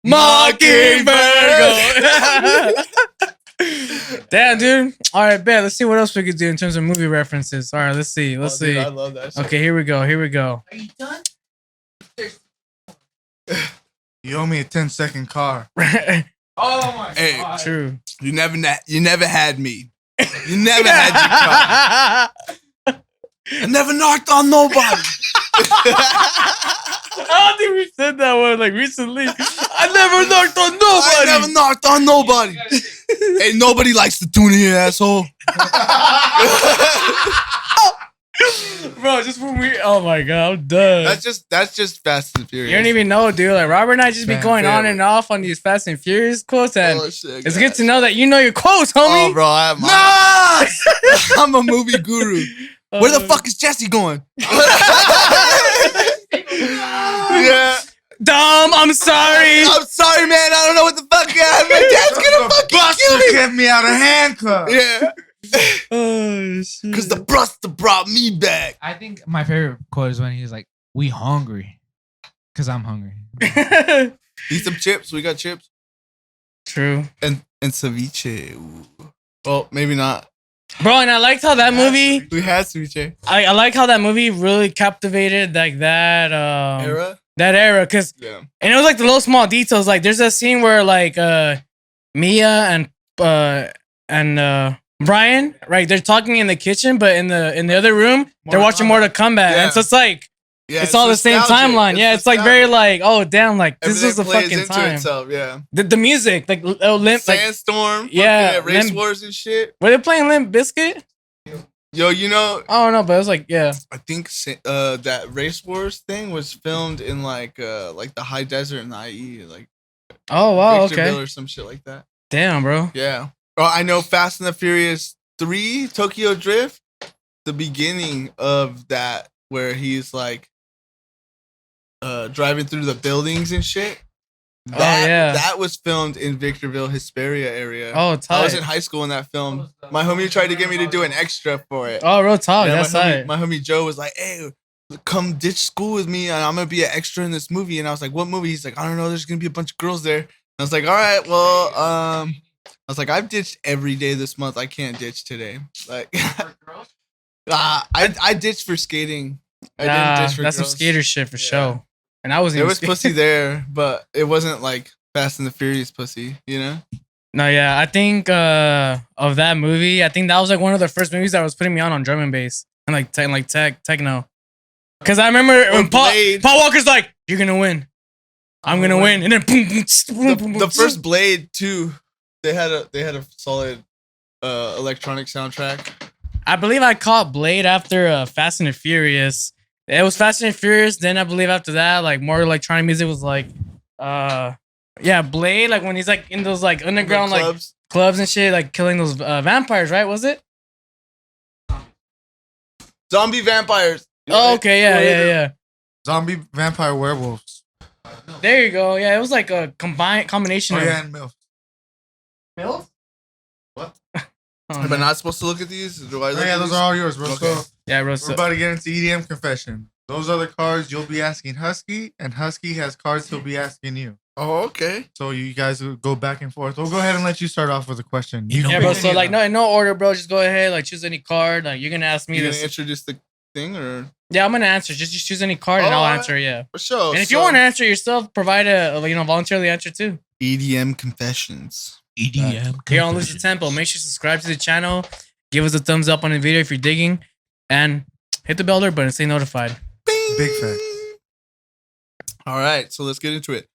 Mockingbird. Damn, dude. All right, bet. Let's see what else we could do in terms of movie references. All right, let's see. Let's see. Dude, I love that shit. Okay, here we go. Here we go. Are you done? You owe me a 10-second car. Oh my Hey, god. True. You never had me. You never had your car. I never knocked on nobody. I don't think we said that one like recently. I never knocked on nobody. I never knocked on nobody. Hey, nobody likes to tune in here, asshole. Bro, just when we. Oh my god, I'm done. That's just Fast and Furious. You don't even know, dude. Like Robert and I just be going on and off on these Fast and Furious quotes, and shit, it's good to know that you know your quotes, homie. Oh, bro, I'm a movie guru. Where the fuck is Jesse going? Yeah. Dom, I'm sorry. I'm sorry, man. I don't know what the fuck. My dad's gonna fucking kill me. Get me out of handcuffs. Yeah. Oh shit. Because the Buster brought me back. I think my favorite quote is when he's like, "We hungry," because I'm hungry. Eat some chips. We got chips. True. And ceviche. Ooh. Well, maybe not. Bro, and I liked how that movie. We had ceviche. I like how that movie really captivated like that Era? that era, cause Yeah. and it was like the little small details. Like there's a scene where like Mia and Brian, right? They're talking in the kitchen, but in the other room, they're watching Mortal Kombat. Yeah. And so it's like Yeah, it's all the same nostalgic. timeline. Yeah, it's like very like, oh damn, like this Everything was the plays fucking into time. itself, yeah. The music, like Limp, like Sandstorm, yeah, fucking Race Limp- Wars and shit. were they playing Limp Bizkit? Yo, you know, I don't know, but it was like yeah. I think that Race Wars thing was filmed in like the high desert in the IE, like Oh wow, Victorville okay. or some shit like that. Damn, bro. Yeah. Oh, I know Fast and the Furious 3 Tokyo Drift, the beginning of that where he's like driving through the buildings and shit. That was filmed in Victorville, Hesperia area. Oh, I was tight. in high school when that film. My homie tried to get me to do an extra for it. Oh, real talk. Yeah, That's tight. my homie Joe was like, "Hey, come ditch school with me, and I'm gonna be an extra in this movie." And I was like, "What movie?" He's like, "I don't know. There's gonna be a bunch of girls there." And I was like, "All right, well, I was like, I've ditched every day this month. I can't ditch today. Like, I ditched for skating. I didn't ditch for that's some girls. skater shit for Yeah. sure. And I wasn't. There even was pussy there, but it wasn't like Fast and the Furious pussy, you know? No, yeah, I think of that movie. I think that was like one of the first movies that was putting me on drum and bass and like techno. Because I remember when Paul Walker's like, "You're gonna win, I'm gonna win," and then boom, boom, boom, boom, The boom, first Blade too, they had a solid electronic soundtrack. I believe I caught Blade after Fast and the Furious. It was Fast and Furious. Then I believe after that, like more electronic music was like, yeah, Blade. Like when he's like in those like underground like clubs and shit, like killing those vampires, right? Was it? Zombie vampires. Oh, okay, yeah. Zombie vampire werewolves. There you go. Yeah, it was like a combination Oh of. yeah, and MILF. Mills? What? Am I not supposed to look at these? Do I look Yeah, at those these? are all yours, bro. Okay. So Yeah, bro. we're about to get into EDM Confession. Those are the cards you'll be asking Husky, and Husky has cards he'll be asking you. Oh, okay. So you guys will go back and forth. We'll go ahead and let you start off with a question. You can Yeah, pick bro. any So of like them. no, in no order, bro. Just go ahead, like choose any card. Like you're gonna ask me You this. gonna introduce the thing or Yeah, I'm gonna answer. Just choose any card and Oh, I'll alright. answer. Yeah. for sure? And if you want to answer yourself, provide a voluntarily answer too. EDM Confessions. EDM. Here on Lose the Tempo, make sure to subscribe to the channel, give us a thumbs up on the video if you're digging, and hit the bell alert button. Stay notified. Bing! Big facts. All right, so let's get into it.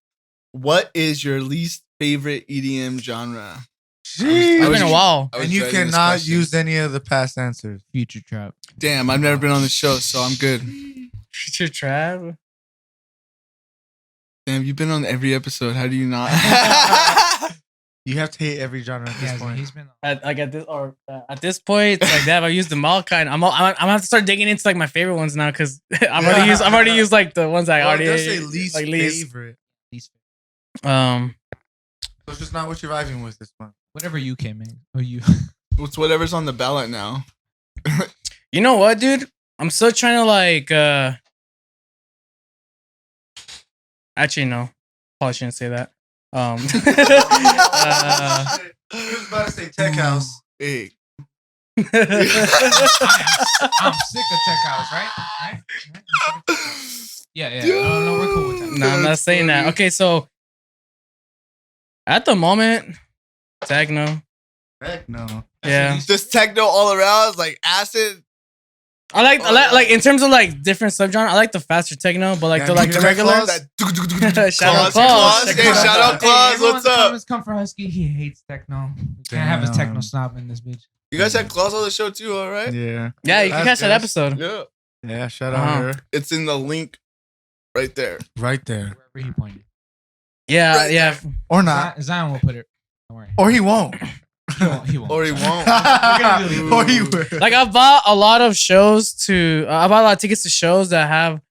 What is your least favorite EDM genre? It's been a while. I was And you dreading this cannot question. use any of the past answers. Future trap. Damn, I've never been on the show, so I'm good. Future trap. Damn, you've been on every episode. How do you not? You have to hate every genre at this Yeah, point. he's been. At this point, it's like that. I've used them all kind. I'm gonna have to start digging into like my favorite ones now because I've already used like the ones I Well, already just say least like favorite. Um, So it's just not what you're vibing with this month. Whatever you came in. Or you. It's whatever's on the ballot now. you know what, dude? I'm still trying to like. Actually, no. Probably shouldn't say that. Uh, He was about to say tech house. Hey. I'm sick of tech house, right? Yeah. No, we're cool with that. No, I'm not saying that. Okay, so at the moment, techno. Heck no. Yeah. Just techno all around. It's like acid. I like in terms of like different subgenre. I like the faster techno, but like Yeah, the like you the got regular. Claws? Shout out Claws. Claws. Hey, shout out Claus. Everyone What's in the up? comments come for Husky. He hates techno. We can't have a techno snob in this bitch. You guys had Claus on the show too, all right? Yeah. Yeah, you can That's catch that good. episode. Yeah. Yeah, shout out Uh-huh. her. It's in the link right there. Right there. Wherever he pointed. Yeah, Right yeah. Or not. Zion will put it. Don't worry. Or he won't. He won't. Or he won't. Or he will. Like I bought a lot of shows to. I bought a lot of tickets to shows that have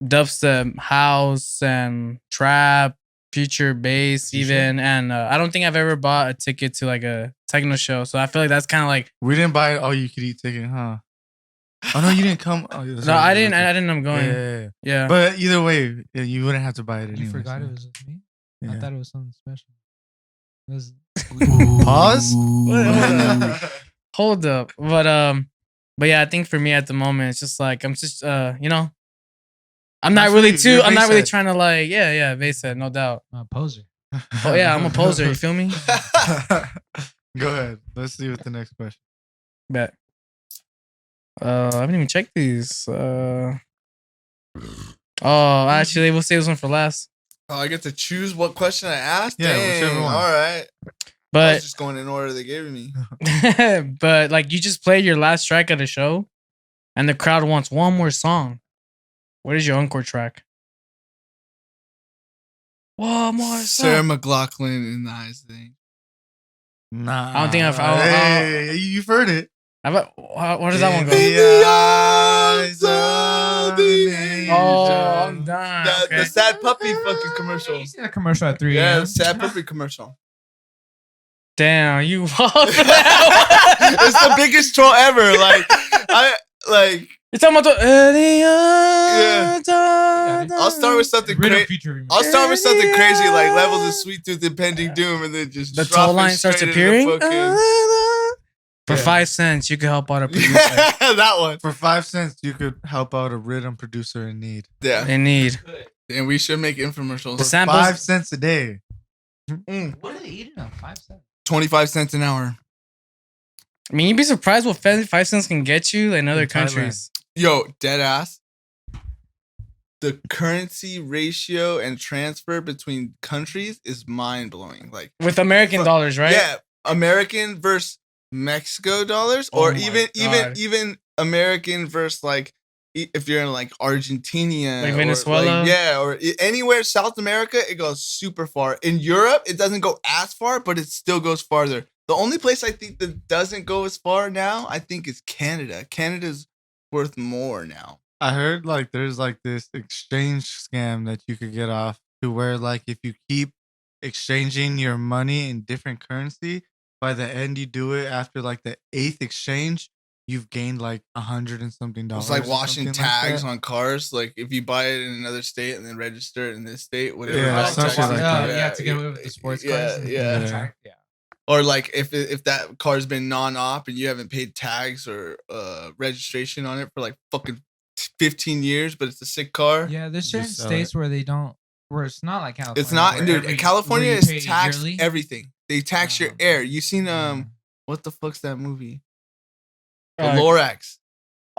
dubstep, house, and trap, future bass, even. And I don't think I've ever bought a ticket to like a techno show. So I feel like that's kind of like. We didn't buy it all you could eat ticket, huh? Oh no, you didn't come. Oh, yeah, that's No, right. I didn't. I didn't. I'm going. Yeah. Yeah. But either way, yeah, you wouldn't have to buy it anyway. You forgot so. it was with me? Yeah. I thought it was something special. It was Pause. Hold up. But yeah, I think for me at the moment, it's just like I'm just you know, I'm not That's really what you're I'm not really bass trying to like yeah, bass head, no doubt. a poser. Oh yeah, I'm a poser. You feel me? Go ahead. Let's see what the next question. Bet. I haven't even checked these. Oh, actually, we'll save this one for last. Oh, I get to choose what question I asked? Yeah, Dang, whichever one. All right. I But was just going in order they gave me. but like you just played your last track at a show, and the crowd wants one more song. What is your encore track? One more song. Sarah McLachlan in the eyes thing. Nah. I don't think I've- Hey, you've heard it. What does that one go? In the eyes of of the an angel. Oh, I'm done. The sad puppy fucking commercial. You seen a commercial at 3 Yeah, a.m.? the sad puppy commercial. Damn, you. It's the biggest troll ever. You're talking about the. I'll start with something Rid of crazy. future remix. I'll start with something crazy like levels of Sweet Tooth Impending Doom, and then just The drop toll it line starts straight into appearing. fucking- For Yeah. 5 cents, you can help out a producer that one. For 5 cents, you could help out a rhythm producer in need. Yeah, in need. and we should make infomercials. The For samples. 5 cents a day. What are they eating on 5 cents? 25 cents an hour. I mean, you'd be surprised what 5 cents can get you in other In Thailand. countries. Yo, dead ass. The currency ratio and transfer between countries is mind blowing. Like, With American dollars, right? yeah, American versus Mexico dollars, Oh or my even God. American versus like if you're in like Argentina, Like or, Venezuela? or anywhere South America, it goes super far. In Europe, it doesn't go as far, but it still goes farther. The only place I think that doesn't go as far now, I think, is Canada. Canada's worth more now. I heard like there's like this exchange scam that you could get off to where like if you keep exchanging your money in different currency, by the end you do it after like the 8th exchange, you've gained like $100 and something. It's like or washing something like tags that. on cars. Like if you buy it in another state and then register it in this state, whatever. Yeah, that something tax like is. that. You have to get away with the sports cars. Yeah. Or like if that car's been non-op and you haven't paid tags or registration on it for like fucking 15 years, but it's a sick car. Yeah, there's certain Just sell states where they don't, where it's not like California. It's not, where dude. California where you is pay taxed yearly. everything. They tax your Oh, air. You seen yeah. what the fuck's that movie? The Uh, Lorax.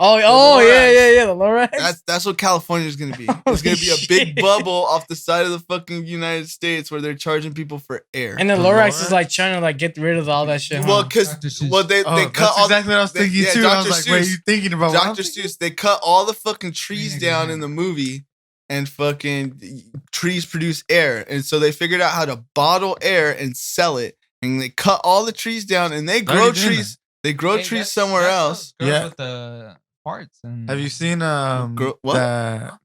Oh, Lorax. yeah, the Lorax. That's what California is gonna be. It's Holy gonna be a big shit. bubble off the side of the fucking United States where they're charging people for air. And the The Lorax is Lorax? like trying to like get rid of all that shit. Well, Huh? because Dr. Seuss. they Oh, cut that's all exactly what I was they- thinking yeah, too. I was Dr. like, wait, Seuss. you thinking about what I'm Dr. thinking? Seuss, they cut all the fucking trees Green down again. in the movie, and fucking trees produce air, and so they figured out how to bottle air and sell it, and they cut all the trees down, and they Already grow doing trees. They grow Hey, trees that's- somewhere that's else. those girls Yeah. with the parts and Have you seen what?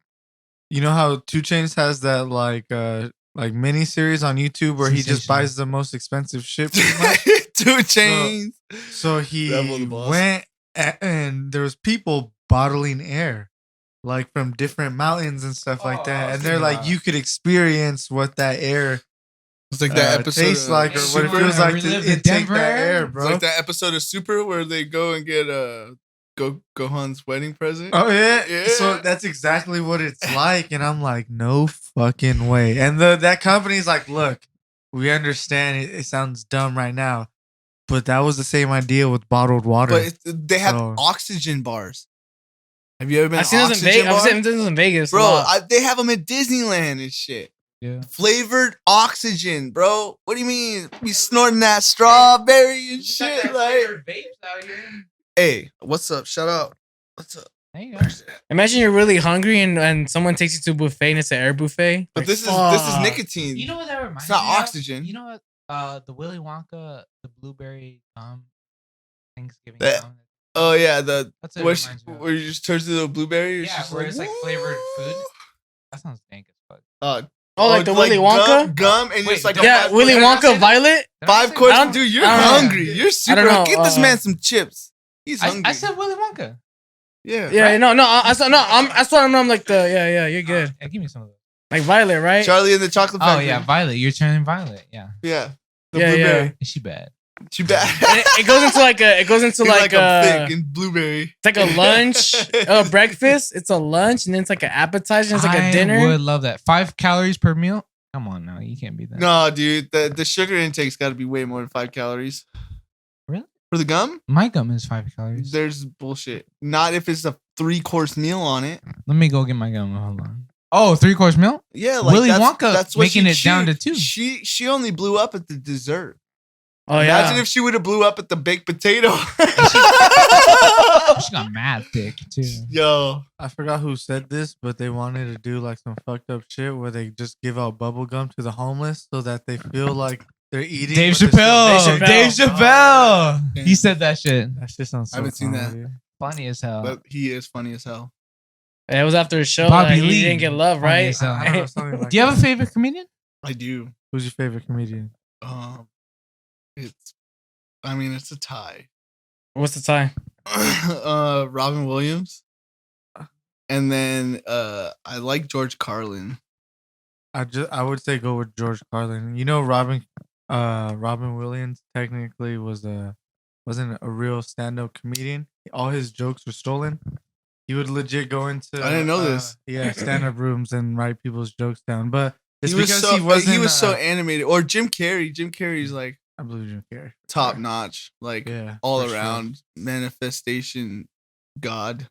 you know how 2 Chainz has that like mini series on YouTube where he just Sensational. buys the most expensive shit pretty much? 2 Chainz. So he Rebel the boss. went and there was people bottling air like from different mountains and stuff like Oh, that. I've And they're seen like, that. you could experience what that air It's like that episode. Tastes like or what it feels like to Relive the intake Denver that air. air, It's bro. like that episode of Super where they go and get Gohan's wedding present. Oh yeah. Yeah. So that's exactly what it's like, and I'm like, no fucking way. And that company's like, look, we understand it sounds dumb right now, but that was the same idea with bottled water. But they have So- oxygen bars. Have you ever been I've to seen oxygen this in Vegas. bar? I've seen this in Vegas, a Bro, lot. they have them at Disneyland and shit. Yeah. Flavored oxygen, bro. What do you mean? We snorting that strawberry and shit. Like, vapes out here. hey, what's up? Shout out. What's up? There you go. Imagine you're really hungry and someone takes you to a buffet and it's an air buffet. But Like, this is fuck. nicotine. You know what that reminds It's not me of? oxygen. You know what? The Willy Wonka, the blueberry Thanksgiving That- gum. Oh yeah, the That's what it where, reminds me of. where you just turn to the blueberry. Yeah, where it's like flavored food. That sounds dank as fuck. Oh, like the Willy Wonka? gum, and Wait, it's like don't- Yeah, Willy Did I not say Wonka that? Violet. Did I five say course. that? Dude, you're I don't know. hungry. You're super. don't know, Get this man some chips. He's hungry. I said Willy Wonka. yeah. Yeah, Right? no, I saw no. That's what I'm like the yeah. You're good. Yeah, give me some of those. Like Violet, right? Charlie and the Chocolate Oh Factory. yeah, Violet. You're turning Violet. Yeah. Yeah. The Yeah, blueberry. Is she bad? Too bad. And it goes into like a. It goes into He's like a a. thick and blueberry. It's like a lunch, breakfast. It's a lunch, and then it's like an appetizer. And it's like a dinner. I would love that. 5 calories per meal. Come on now, you can't beat that. No, dude, the sugar intake's got to be way more than 5 calories. Really? For the gum? My gum is 5 calories. There's bullshit. Not if it's a 3-course meal on it. Let me go get my gum. Hold on. Oh, 3-course meal? Yeah, like Willy that's, Wonka that's what making she- it down to she- 2. She only blew up at the dessert. Oh Imagine yeah. if she would have blew up at the baked potato. She got mad thick too. Yo, I forgot who said this, but they wanted to do like some fucked up shit where they just give out bubble gum to the homeless so that they feel like they're eating. Dave but they're still- Chappelle. Dave Dave Chappelle. Chappelle. Damn. He said that shit. That shit sounds so I haven't seen that. funny, dude. Funny as hell. but he is funny as hell. It was after a show. Bobby Bobby Lee. He didn't get love, Funny right? as hell. I don't know, something like Do you have a that. favorite comedian? I do. Who's your favorite comedian? It's a tie. What's the time? Robin Williams. And then I like George Carlin. I would say go with George Carlin. You know, Robin Williams technically wasn't a real stand-up comedian. All his jokes were stolen. He would legit go into I didn't know this. Yeah, stand-up rooms and write people's jokes down. But it's He was because so he wasn't. he was so animated. Or Jim Carrey. Jim Carrey's like I believe you don't care. top notch. Like Yeah, all for sure. around manifestation god.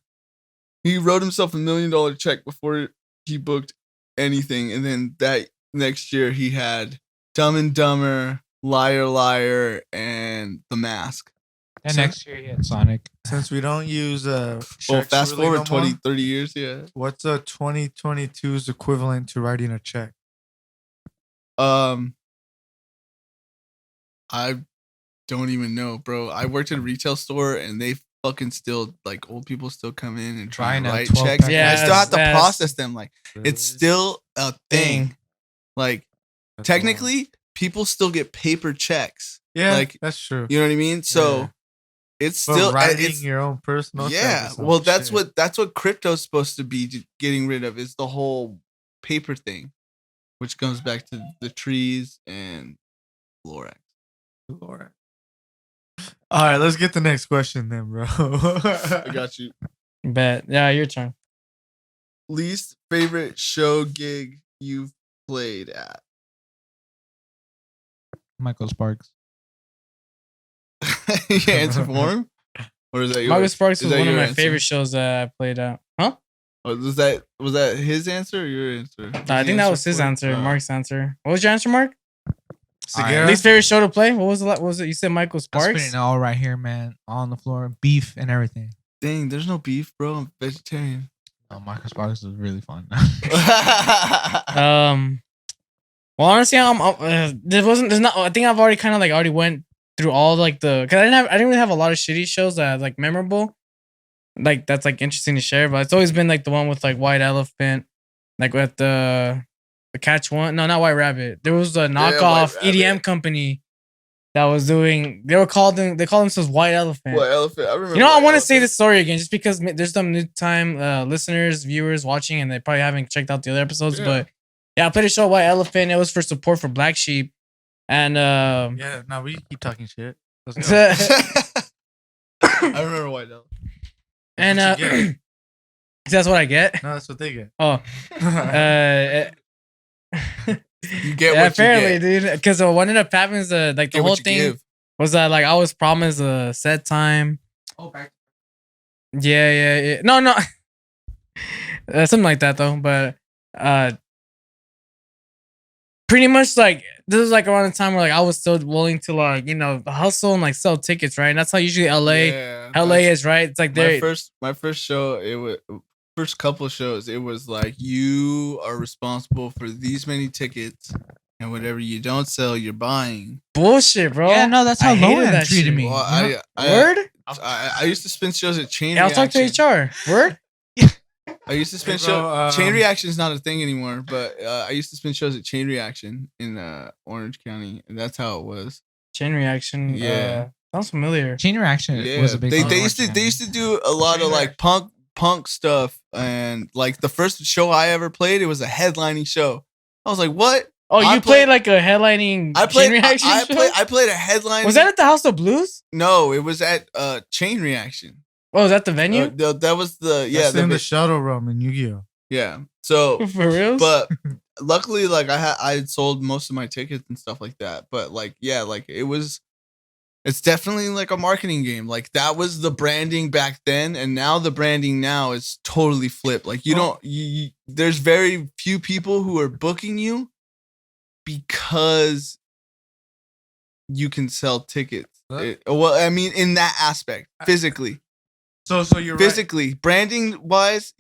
He wrote himself $1 million check before he booked anything, and then that next year he had Dumb and Dumber, Liar Liar, and The Mask. And So- next year he had Sonic. Since we don't use Well, checks fast really forward no 20, more, 30 years, yeah. what's a 2022's equivalent to writing a check? I don't even know, bro. I worked at a retail store, and they fucking still like old people still come in and try and Buying a write 12 checks. pack. And I still have to Yes, process them. Like it's still a thing. Like That's technically, people still get paper checks. wild. yeah, like, that's true. You know what I mean? So Yeah. it's But still writing it's your own personal check yeah. is some Well, that's shit. what crypto's supposed to be getting rid of is the whole paper thing, which comes back to the trees and Lorax. Lord. All right, let's get the next question then, bro. I got you. Bet. Yeah, your turn. Least favorite show gig you've played at? Michael Sparks. You answer for him, or is that yours? Marcus Sparks Is was that one of your my answer? favorite shows that I played at. Huh? Or was that his answer or your answer? I think that was his for it? answer. Mark's answer. What was your answer, Mark? Segura? Least favorite show to play? What was it? What was it? You said Michael I'm Sparks. spitting it all right here, man. All on the floor. Beef and everything. Dang, there's no beef, bro. I'm vegetarian. Oh, Michael Sparks was really fun. Well, honestly, there's not. I think I've already kind of like already went through all like because I didn't really have a lot of shitty shows that are like memorable, like that's like interesting to share. But it's always been like the one with like White Elephant, like with the Catch One. No, not White Rabbit. There was a knockoff White EDM Rabbit. company that was doing. They called themselves White Elephant. What elephant? I remember. You know, I White want to say Elephant. this story again, just because there's some new time listeners, viewers watching, and they probably haven't checked out the other episodes. Yeah. But yeah, I played a show White Elephant. It was for support for Black Sheep, And Yeah, no, we keep talking shit. Let's go. I remember White Devil. and That's what you get. that's what I get. No, that's what they get. Oh, You get yeah, what apparently, you get. dude. Because what ended up happening is like the Get whole what you thing give. was that like I was promised a set time. Oh, back. Yeah. No. Something like that though. But pretty much like this is like around the time where like I was still willing to like hustle and like sell tickets, right? And that's how usually LA Yeah, is, right? It's like my they're first show. It was first couple shows. It was like you are responsible for these many tickets, and whatever you don't sell, you're buying. bullshit, bro. Yeah, no, that's how I hated Low End that treated shit. me. Well, you know? Word? I used to spin shows at Chain Yeah, I'll Reaction. talk to HR. Word? I used to spin Hey, bro, Chain Reaction is not a thing anymore, but I used to spin shows at Chain Reaction in Orange County, and that's how it was. Chain Reaction. Yeah. Sounds familiar. Chain Reaction Yeah, was a big. they thing. used to do a lot of like punk stuff, and like the first show I ever played, it was a headlining show. I was like, what? Oh, I you played like a headlining Chain Reaction show? I played a headline. Was that at the House of Blues? No, it was at Chain Reaction. Oh, was that the venue? That was the That's in the shuttle room in Yu-Gi-Oh. yeah. So For real? but luckily, like I had sold most of my tickets and stuff like that. But like, yeah, like it's definitely like a marketing game. Like that was the branding back then, and now the branding now is totally flipped. Like there's very few people who are booking you because you can sell tickets. Well, I mean, in that aspect, physically. So you're physically, branding wise.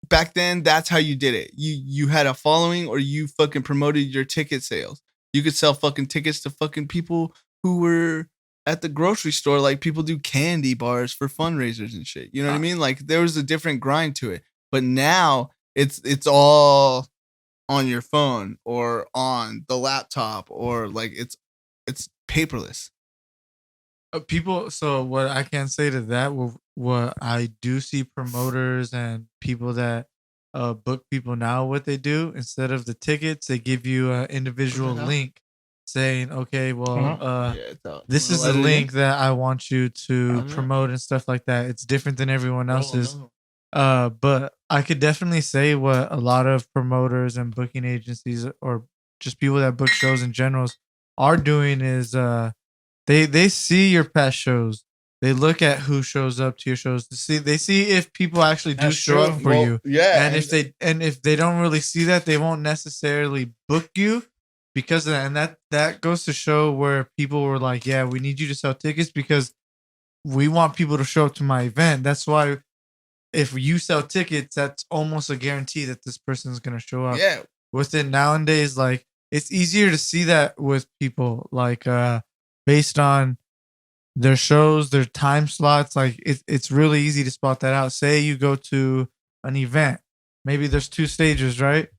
Back then, that's how you did it. You had a following, or you fucking promoted your ticket sales. You could sell fucking tickets to fucking people who were at the grocery store, like people do candy bars for fundraisers and shit. You know what I mean? Like there was a different grind to it. But now it's all on your phone or on the laptop, or like it's paperless. people. So what I can say to that, what I do see promoters and people that book people now, what they do instead of the tickets, they give you an individual link saying, okay, well, this is the link that I want you to promote and stuff like that. It's different than everyone else's. But I could definitely say what a lot of promoters and booking agencies, or just people that book shows in general, are doing is they see your past shows. They look at who shows up to your shows to see. They see if people actually do show up for you. Yeah, and if they don't really see that, they won't necessarily book you because of that. And that goes to show where people were like, yeah, we need you to sell tickets because we want people to show up to my event. That's why if you sell tickets, that's almost a guarantee that this person is going to show up. Yeah. With it nowadays, like it's easier to see that with people, like based on their shows, their time slots. Like it's really easy to spot that out. Say you go to an event, maybe there's 2 stages, right?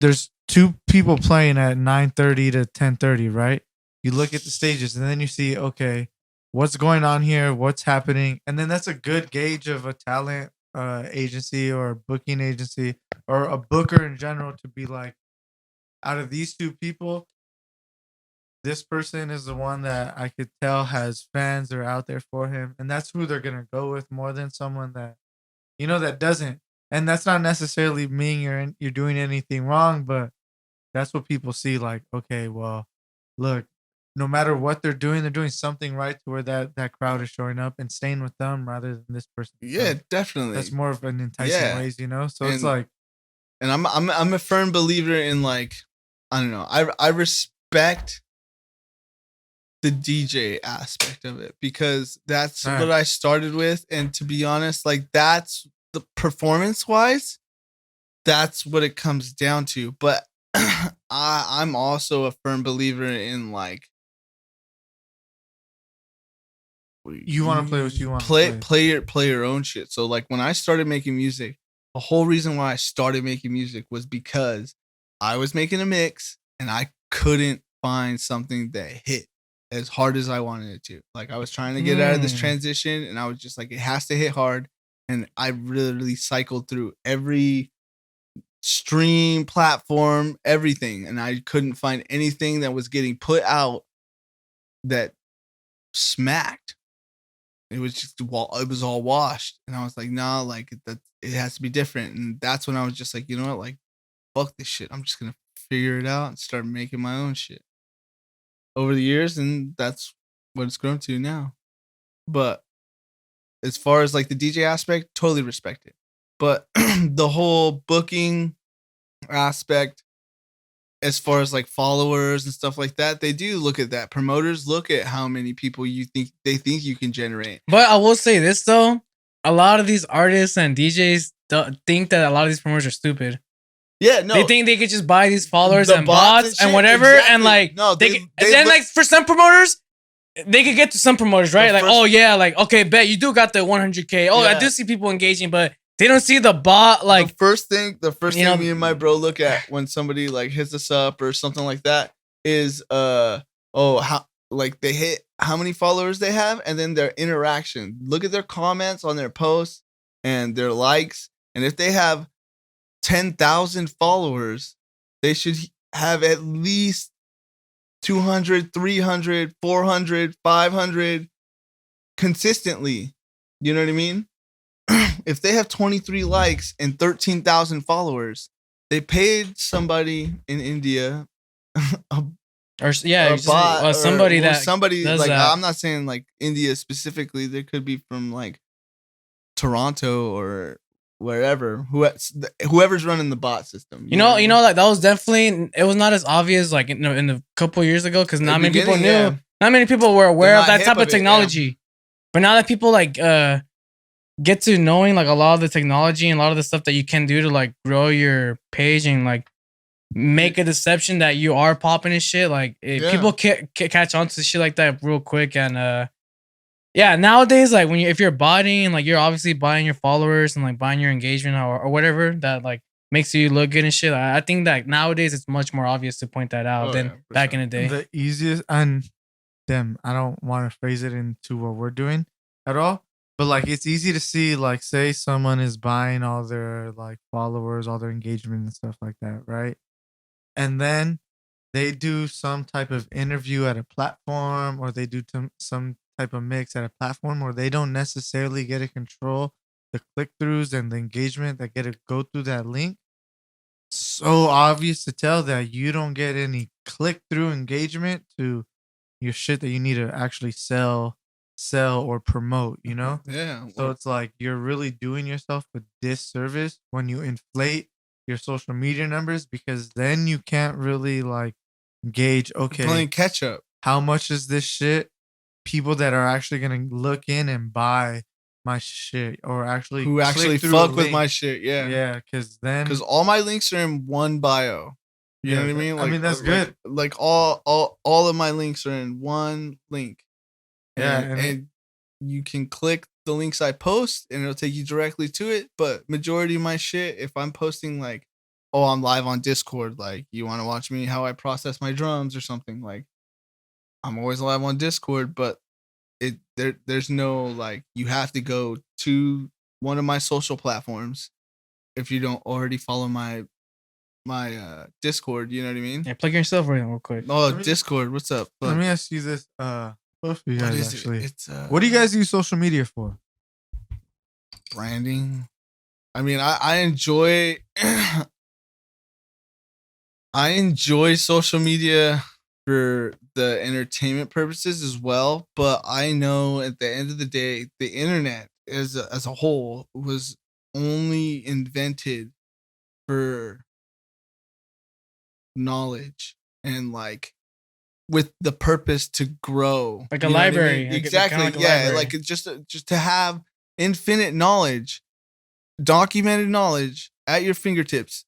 There's 2 people playing at 9:30 to 10:30, right? You look at the stages and then you see, okay, what's going on here? What's happening? And then that's a good gauge of a talent agency or a booking agency or a booker in general to be like, out of these 2 people, this person is the one that I could tell has fans that are out there for him. And that's who they're going to go with more than someone that, that doesn't. And that's not necessarily meaning you're doing anything wrong, but that's what people see. Like, okay, well, look, no matter what they're doing something right to where that crowd is showing up and staying with them rather than this person. Yeah, So definitely. that's more of an enticing ways, So it's like, and I'm a firm believer in, like, I don't know. I respect the DJ aspect of it because that's what I started with. And to be honest, like that's the performance wise, that's what it comes down to. But I'm also a firm believer in, like, you want to play what you want to play your own shit. So like when I started making music, the whole reason why I started making music was because I was making a mix and I couldn't find something that hit as hard as I wanted it to. Like I was trying to get out of this transition and I was just like, it has to hit hard. And I literally cycled through every stream platform, everything, and I couldn't find anything that was getting put out that smacked. It was just it was all washed, and I was like, nah, like that it has to be different. And that's when I was just like, you know what, like fuck this shit. I'm just gonna figure it out and start making my own shit over the years, and that's what it's grown to now. But as far as like the DJ aspect, totally respect it. But the whole booking aspect, as far as like followers and stuff like that, they do look at that. Promoters look at how many people you think you can generate. But I will say this though, a lot of these artists and DJs think that a lot of these promoters are stupid. Yeah, no, They think they could just buy these followers The and bots bots and and shit, whatever, exactly. and like No, they they and then look- like for some promoters, they could get to some promoters, right? The Like, first- oh yeah, like okay, bet you do got the 100K. Oh, I Yeah. do see people engaging, but they don't see the bot. Like, the first thing you know- me and my bro look at when somebody like hits us up or something like that is how like they hit how many followers they have, and then their interaction. Look at their comments on their posts and their likes, and if they have 10,000 followers, they should have at least 200, 300, 400, 500 consistently. You know what I mean? If they have 23 likes and 13,000 followers, they paid somebody in India or yeah, a just, bot, somebody or that somebody does like that. I'm not saying like India specifically. There could be from like Toronto or wherever. Whoever's running the bot system. You know, like that was definitely, it was not as obvious like in a couple years ago because not many people knew. Yeah. Not many people were aware of not that hip type of of it, technology. But now that people like get to knowing like a lot of the technology and a lot of the stuff that you can do to like grow your page and like make a deception that you are popping and shit, like Yeah. people catch on to shit like that real quick. And yeah, nowadays like if you're botting and like you're obviously buying your followers and like buying your engagement or whatever that like makes you look good and shit, I think that nowadays it's much more obvious to point that out Oh, than yeah, for back sure. in the day. The easiest, and them, I don't want to phrase it into what we're doing at all, but like it's easy to see, like, say someone is buying all their like followers, all their engagement and stuff like that, right? And then they do some type of interview at a platform, or they do some type of mix at a platform where they don't necessarily get to control the click throughs and the engagement that get to go through that link. So obvious to tell that you don't get any click through engagement to your shit that you need to actually sell or promote, you know? Yeah. So it's like you're really doing yourself a disservice when you inflate your social media numbers, because then you can't really like gauge, okay, playing catch up. how much is this shit? People that are actually gonna look in and buy my shit, or actually Who click actually through fuck a with my link. shit? Yeah. Yeah, because then Because all my links are in one bio. You know what I mean? I mean, that's like- good. Like all of my links are in one link. Yeah, And you can click the links I post and it'll take you directly to it. But majority of my shit, if I'm posting like, oh, I'm live on Discord, like you want to watch me how I process my drums or something, like I'm always live on Discord, but there's no like you have to go to one of my social platforms if you don't already follow my Discord, you know what I mean? Yeah, plug yourself right in real quick. Oh, Let me- Discord, what's up? let me ask you this, both of you What guys is actually. it? It's What do you guys use social media for? branding. I mean, I enjoy I enjoy social media for the entertainment purposes as well, but I know at the end of the day, the internet as a whole was only invented for knowledge and like with the purpose to grow, Like a you know what I mean? library, like exactly. kinda like a Yeah, library. like just to have infinite knowledge, documented knowledge at your fingertips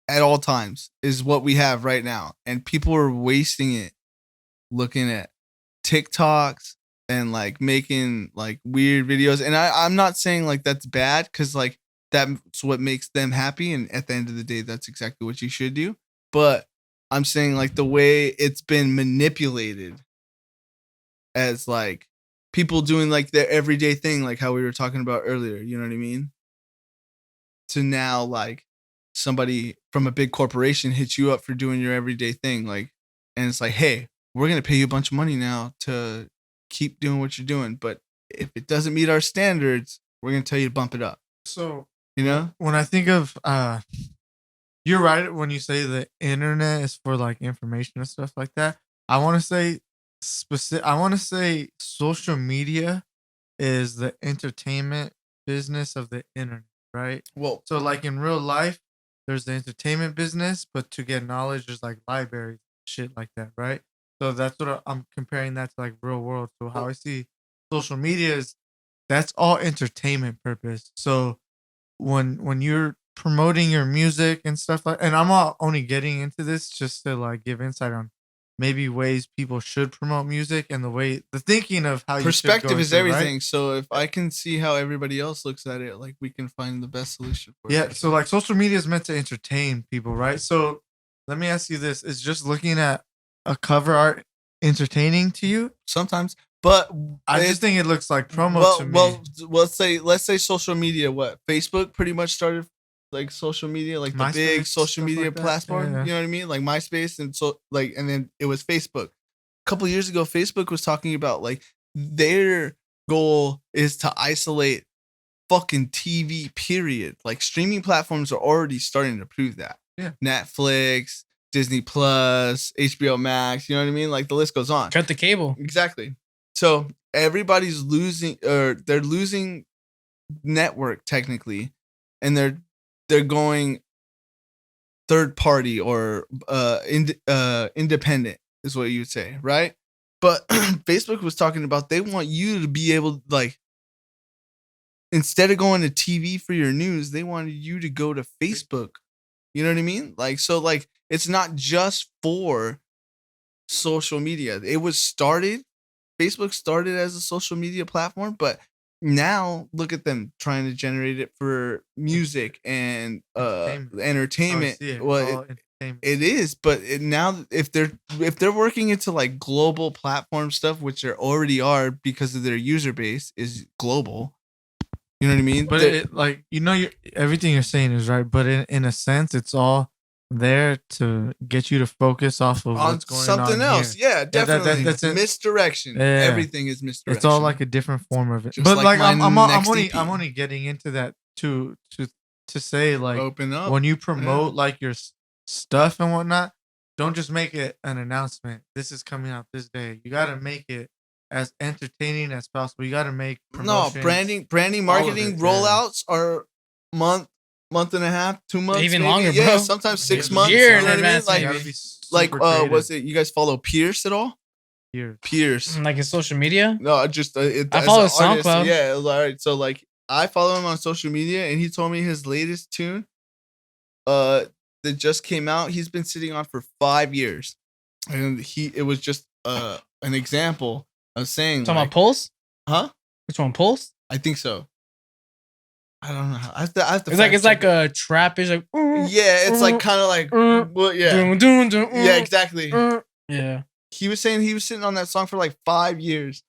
at all times is what we have right now, and people are wasting it looking at TikToks and like making like weird videos. And I'm not saying like that's bad, because like that's what makes them happy, and at the end of the day, that's exactly what you should do. But I'm saying like the way it's been manipulated as like people doing like their everyday thing, like how we were talking about earlier, you know what I mean? To now like somebody from a big corporation hits you up for doing your everyday thing, like, and it's like, hey, we're gonna pay you a bunch of money now to keep doing what you're doing, but if it doesn't meet our standards, we're gonna tell you to bump it up. So You know? when I think of you're right when you say the internet is for like information and stuff like that. I want to say social media is the entertainment business of the internet, right? Well, So like in real life, there's the entertainment business, but to get knowledge, there's like libraries, shit like that, right? So that's what I'm comparing that to like real world. So how I see social media is that's all entertainment purpose. So when you're promoting your music and stuff like, and I'm only getting into this just to like give insight on maybe ways people should promote music and the thinking of how perspective you should go is into it, right? everything. So if I can see how everybody else looks at it, like we can find the best solution for it. Yeah, so like social media is meant to entertain people, right? So let me ask you this: is just looking at a cover art entertaining to you? Sometimes, but I just think it looks like promo to me. Well, let's say social media. What Facebook pretty much started like social media, like the big MySpace, social stuff media like that. platform. Yeah. You know what I mean? Like MySpace and so like, and then it was Facebook. A couple years ago, Facebook was talking about like their goal is to isolate fucking TV. Period. Like streaming platforms are already starting to prove that. Yeah. Netflix, Disney Plus, HBO Max. You know what I mean? Like the list goes on. Cut the cable. Exactly. So everybody's losing, or they're losing network technically, and they're going third party or independent is what you would say, right? But Facebook was talking about they want you to be able to, like, instead of going to TV for your news, they wanted you to go to Facebook. You know what I mean? Like, so like it's not just for social media. It was started, Facebook started as a social media platform, but now look at them trying to generate it for music and entertainment. Well, it is, but now if they're working into like global platform stuff, which they already are because of their user base is global. You know what I mean? But it, like everything you're saying is right, but in a sense, it's all there to get you to focus off of on what's going something on else. here. Yeah, definitely. That's it. Misdirection. Yeah. Everything is misdirection. It's all like a different form of it. Just But like like my next EP. I'm only getting into that to say like open up when you promote like your stuff and whatnot, don't just make it an announcement. This is coming out this day. You got to make it as entertaining as possible. You got to make promotions, branding, marketing rollouts are month and a half, 2 months, Even maybe. longer, yeah, bro. sometimes 6 Year months. in You know what I mean? advance, Like, maybe. was it? You guys follow Pierce at all? Pierce. Like in social media. No, just I as follow an artist, SoundCloud. Yeah, all right. So like, I follow him on social media, and he told me his latest tune, that just came out. He's been sitting on for 5 years, and it was just an example of saying. Talking like, about Pulse? Huh? Which one? Pulse? I think so. I don't know. I have to It's like a trappish, like yeah, it's like kind of like well, yeah, yeah, exactly. Yeah. He was saying he was sitting on that song for like 5 years.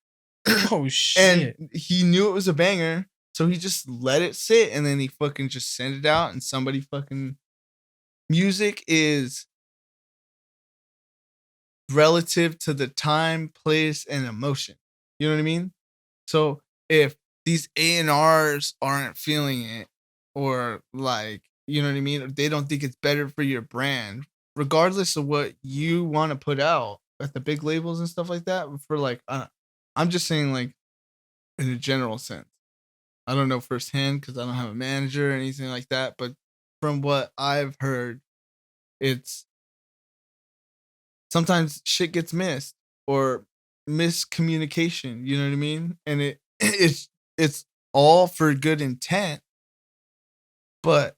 Oh shit! And he knew it was a banger, so he just let it sit, and then he fucking just sent it out, and somebody fucking. Music is relative to the time, place, and emotion. You know what I mean? So if these A&Rs aren't feeling it, or like, you know what I mean, or they don't think it's better for your brand, regardless of what you want to put out at the big labels and stuff like that, for like, I'm just saying like in a general sense. I don't know firsthand because I don't have a manager or anything like that, but from what I've heard, it's sometimes shit gets missed or miscommunication, you know what I mean? And it's all for good intent, but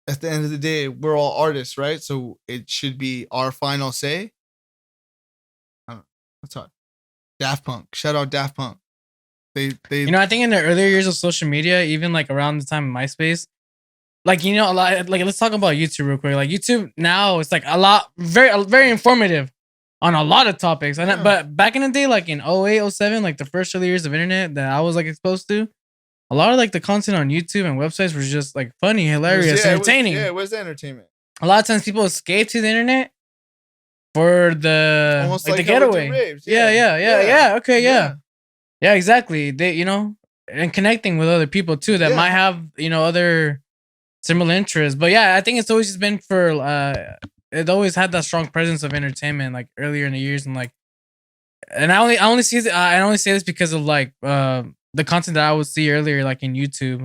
at the end of the day, we're all artists, right? So it should be our final say. I don't know. What's up? Daft Punk. Shout out Daft Punk. They I think in the earlier years of social media, even like around the time of MySpace, like, a lot, like, let's talk about YouTube real quick. Like YouTube now, it's like a lot, very informative on a lot of topics. And but back in the day, like in 08, 07, like the first early years of internet that I was like exposed to, a lot of like the content on YouTube and websites was just like funny, hilarious, entertaining. It was entertainment. A lot of times people escape to the internet for the Almost like the like how we do getaway. raves, Yeah. Okay, yeah, exactly. They, and connecting with other people too that Yeah. might have, other similar interests. But yeah, I think it's always just been for it always had that strong presence of entertainment like earlier in the years and I only see I only say this because of like the content that I would see earlier like in YouTube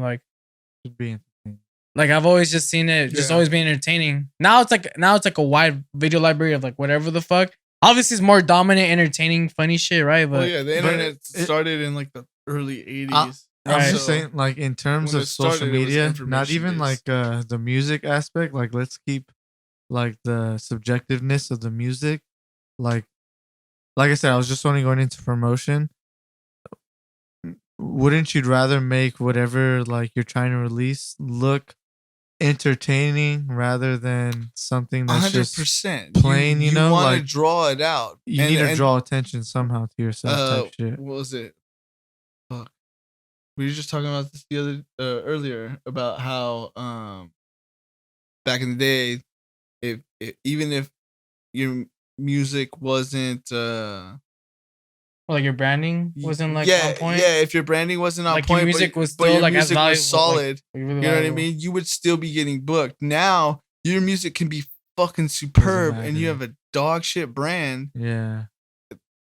Should be entertaining. like I've always just seen it just Yeah. always being entertaining. Now it's like a wide video library of like whatever the fuck. Obviously it's more dominant, entertaining, funny shit, right? But Well, yeah, the but internet started in like the early 80s. I'm Right. just saying, like in terms when of it started, social it was media, not information even based. like the music aspect. Like let's keep like the subjectiveness of the music. Like I said, I was just only going into promotion. Wouldn't you rather make whatever like you're trying to release look entertaining rather than something that's just 100%. plain, you know, want to like draw it out. you need to draw attention somehow to yourself type shit. What was it? Fuck. We were just talking about this the other earlier about how back in the day, if even if your music wasn't like your branding wasn't like yeah, on point. yeah, if your branding wasn't on Like, your point, music but, was but still, your like, as music valuable, was solid, like, really you know what I valuable. mean? You would still be getting booked. Now your music can be fucking superb, and you matter. have a dog shit brand. Yeah.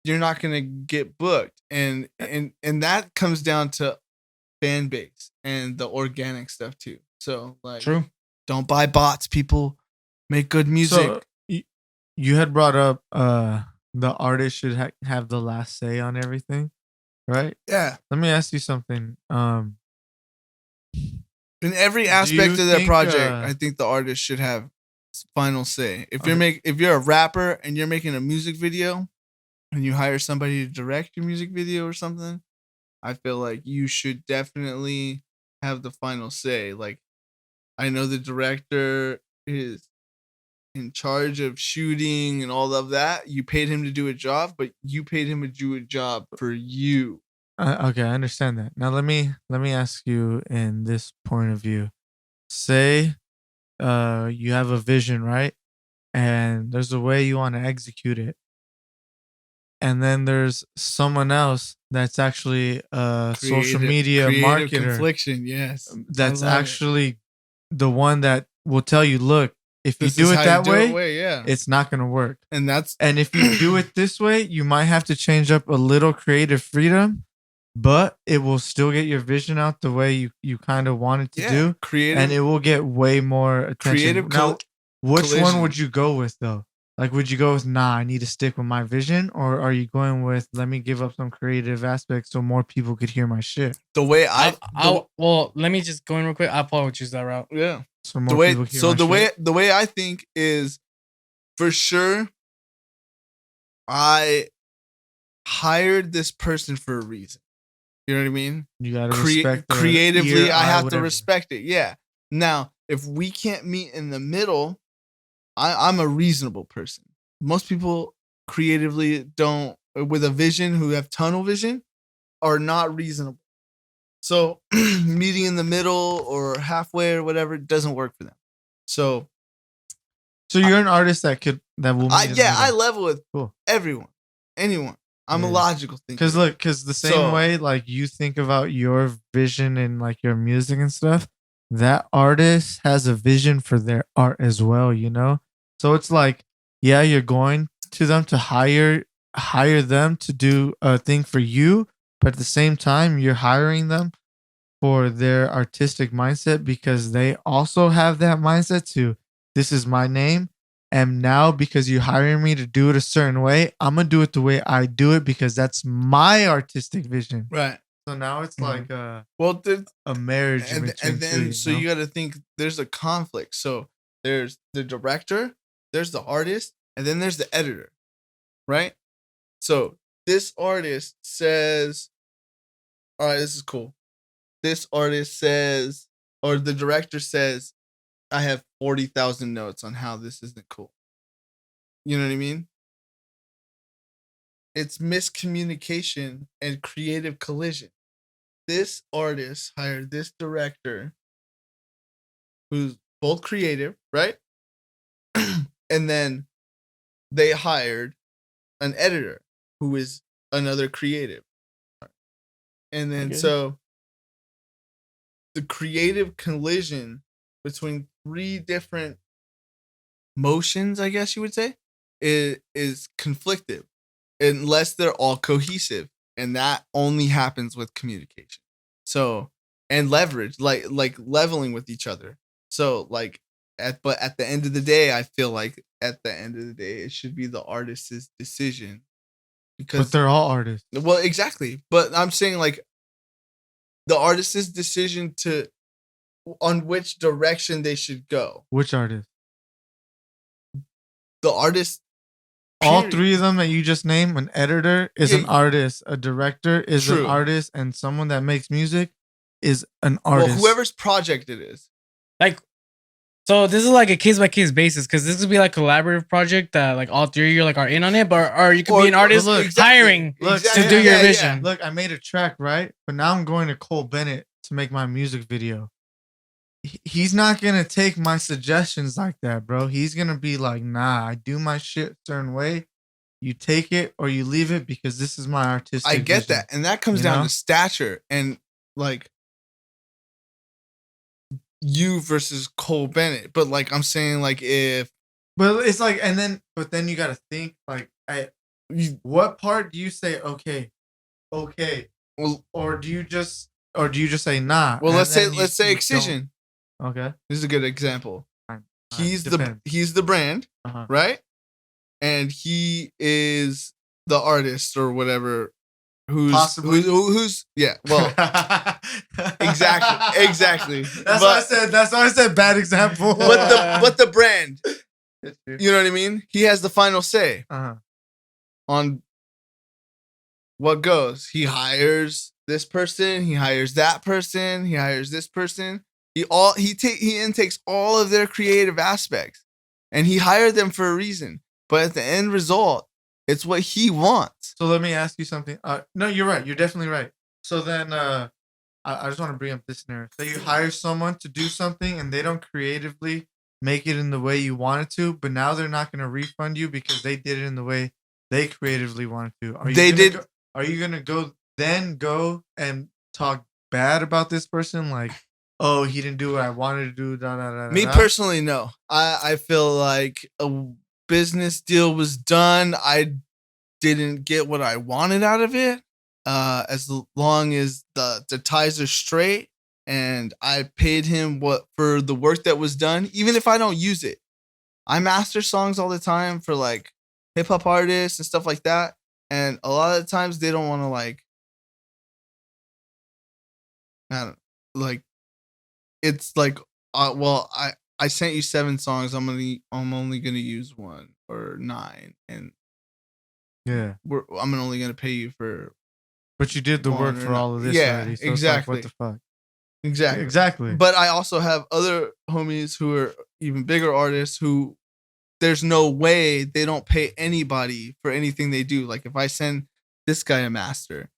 You're not gonna get booked, and that comes down to fan base and the organic stuff too. So like, True. don't buy bots, people. Make good music. So you had brought up the artist should have the last say on everything, right? Yeah, Let me ask you something. in every Do aspect you of that think, project, I think the artist should have final say. If you're a rapper and you're making a music video, and you hire somebody to direct your music video or something, I feel like you should definitely have the final say. Like, I know the director is in charge of shooting and all of that. You paid him to do a job, but you paid him to do a job for you. Okay, I understand that. Now let me ask you in this point of view. Say you have a vision, right? And there's a way you want to execute it. And then there's someone else that's actually a social media creative marketer confliction, yes. that's I love it. actually the one that will tell you, look, if you This do is it how that you do way, yeah. it's not going to work. And that's And if you do it this way, you might have to change up a little creative freedom, but it will still get your vision out the way you kind of want it to do. creative And it will get way more attention. creative Now, which one collision. would you go with though? Like, would you go with, nah, I need to stick with my vision? Or are you going with, let me give up some creative aspects so more people could hear my shit? the way Well, let me just go in real quick. I probably would choose that route. yeah. So The more way people hear my shit? the way I think is, for sure, I hired this person for a reason. You know what I mean? You got to respect their creatively, ear, I eye, have to whatever. respect it. Yeah. Now, if we can't meet in the middle, I'm a reasonable person. Most people creatively don't, with a vision, who have tunnel vision, are not reasonable. So meeting in the middle or halfway or whatever doesn't work for them. So you're an artist that will meet in the I middle. level with Cool. everyone, anyone. I'm a Yeah. logical thinker. Because the same way like you think about your vision and like your music and stuff, that artist has a vision for their art as well, you know? So it's like, yeah, you're going to them to hire them to do a thing for you, but at the same time, you're hiring them for their artistic mindset because they also have that mindset too. This is my name. And now because you're hiring me to do it a certain way, I'm going to do it the way I do it because that's my artistic vision. Right. So now it's like a marriage in between and then two, so you got to think there's a conflict. So there's the director, there's the artist, and then there's the editor, right? So this artist says, all right, this is cool. This artist says, or the director says, I have 40,000 notes on how this isn't cool. You know what I mean? It's miscommunication and creative collision. this artist hired this director who's both creative, right? And then they hired an editor who is another creative. And then Okay. so the creative collision between three different motions, I guess you would say, is conflictive unless they're all cohesive. And that only happens with communication. So, and leverage, like leveling with each other. So like but at the end of the day, I feel like at the end of the day, it should be the artist's decision. But Because they're all artists. well, exactly. But I'm saying like the artist's decision to on which direction they should go. Which artist? The artist. All period. three of them that you just named, an editor is an Yeah. artist, a director is True. an artist, and someone that makes music is an Well, artist. whoever's project it is. Like, so this is like a case by case basis because this would be like a collaborative project that like all three of you like are in on it, but or you could be an artist look, hiring Look, to do your yeah, vision. Look, I made a track, right? But now I'm going to Cole Bennett to make my music video. He's not gonna take my suggestions like that, bro. He's gonna be like, nah, I do my shit a certain way. You take it or you leave it because this is my artistic I get vision. that. And that comes You down know? to stature and like you versus Cole Bennett. But like I'm saying, like if But it's like, but then you gotta think like, what part do you say okay, well, or do you just say nah? well and let's say then you don't- Excision. Okay, This is a good example. He's depends. the brand, Uh-huh. right? And he is the artist or whatever Possibly. who's yeah, well exactly. That's why I said bad example. but the brand, It's true. you know what I mean? He has the final say Uh-huh. on what goes. He hires this person, he hires that person, he hires this person. He intakes all of their creative aspects and he hired them for a reason. But at the end result, it's what he wants. So let me ask you something. No, you're right. You're definitely right. So then, I just want to bring up this scenario. So you hire someone to do something and they don't creatively make it in the way you wanted to, but now they're not going to refund you because they did it in the way they creatively wanted to. Are you gonna go and talk bad about this person? Like, oh, he didn't do what I wanted to do. Da, da, da, Me da. personally, no. I feel like a business deal was done. I didn't get what I wanted out of it. As long as the ties are straight and I paid him for the work that was done, even if I don't use it. I master songs all the time for like hip hop artists and stuff like that. And a lot of the times they don't want to like, I don't like, it's like, well, I sent you 7 songs. I'm only gonna use 1 or 9, and Yeah, I'm only gonna pay you for but you did the One work or for not- all of this yeah, already. So exactly. It's like, what the fuck? exactly. Exactly. But I also have other homies who are even bigger artists who there's no way they don't pay anybody for anything they do. Like if I send this guy a master,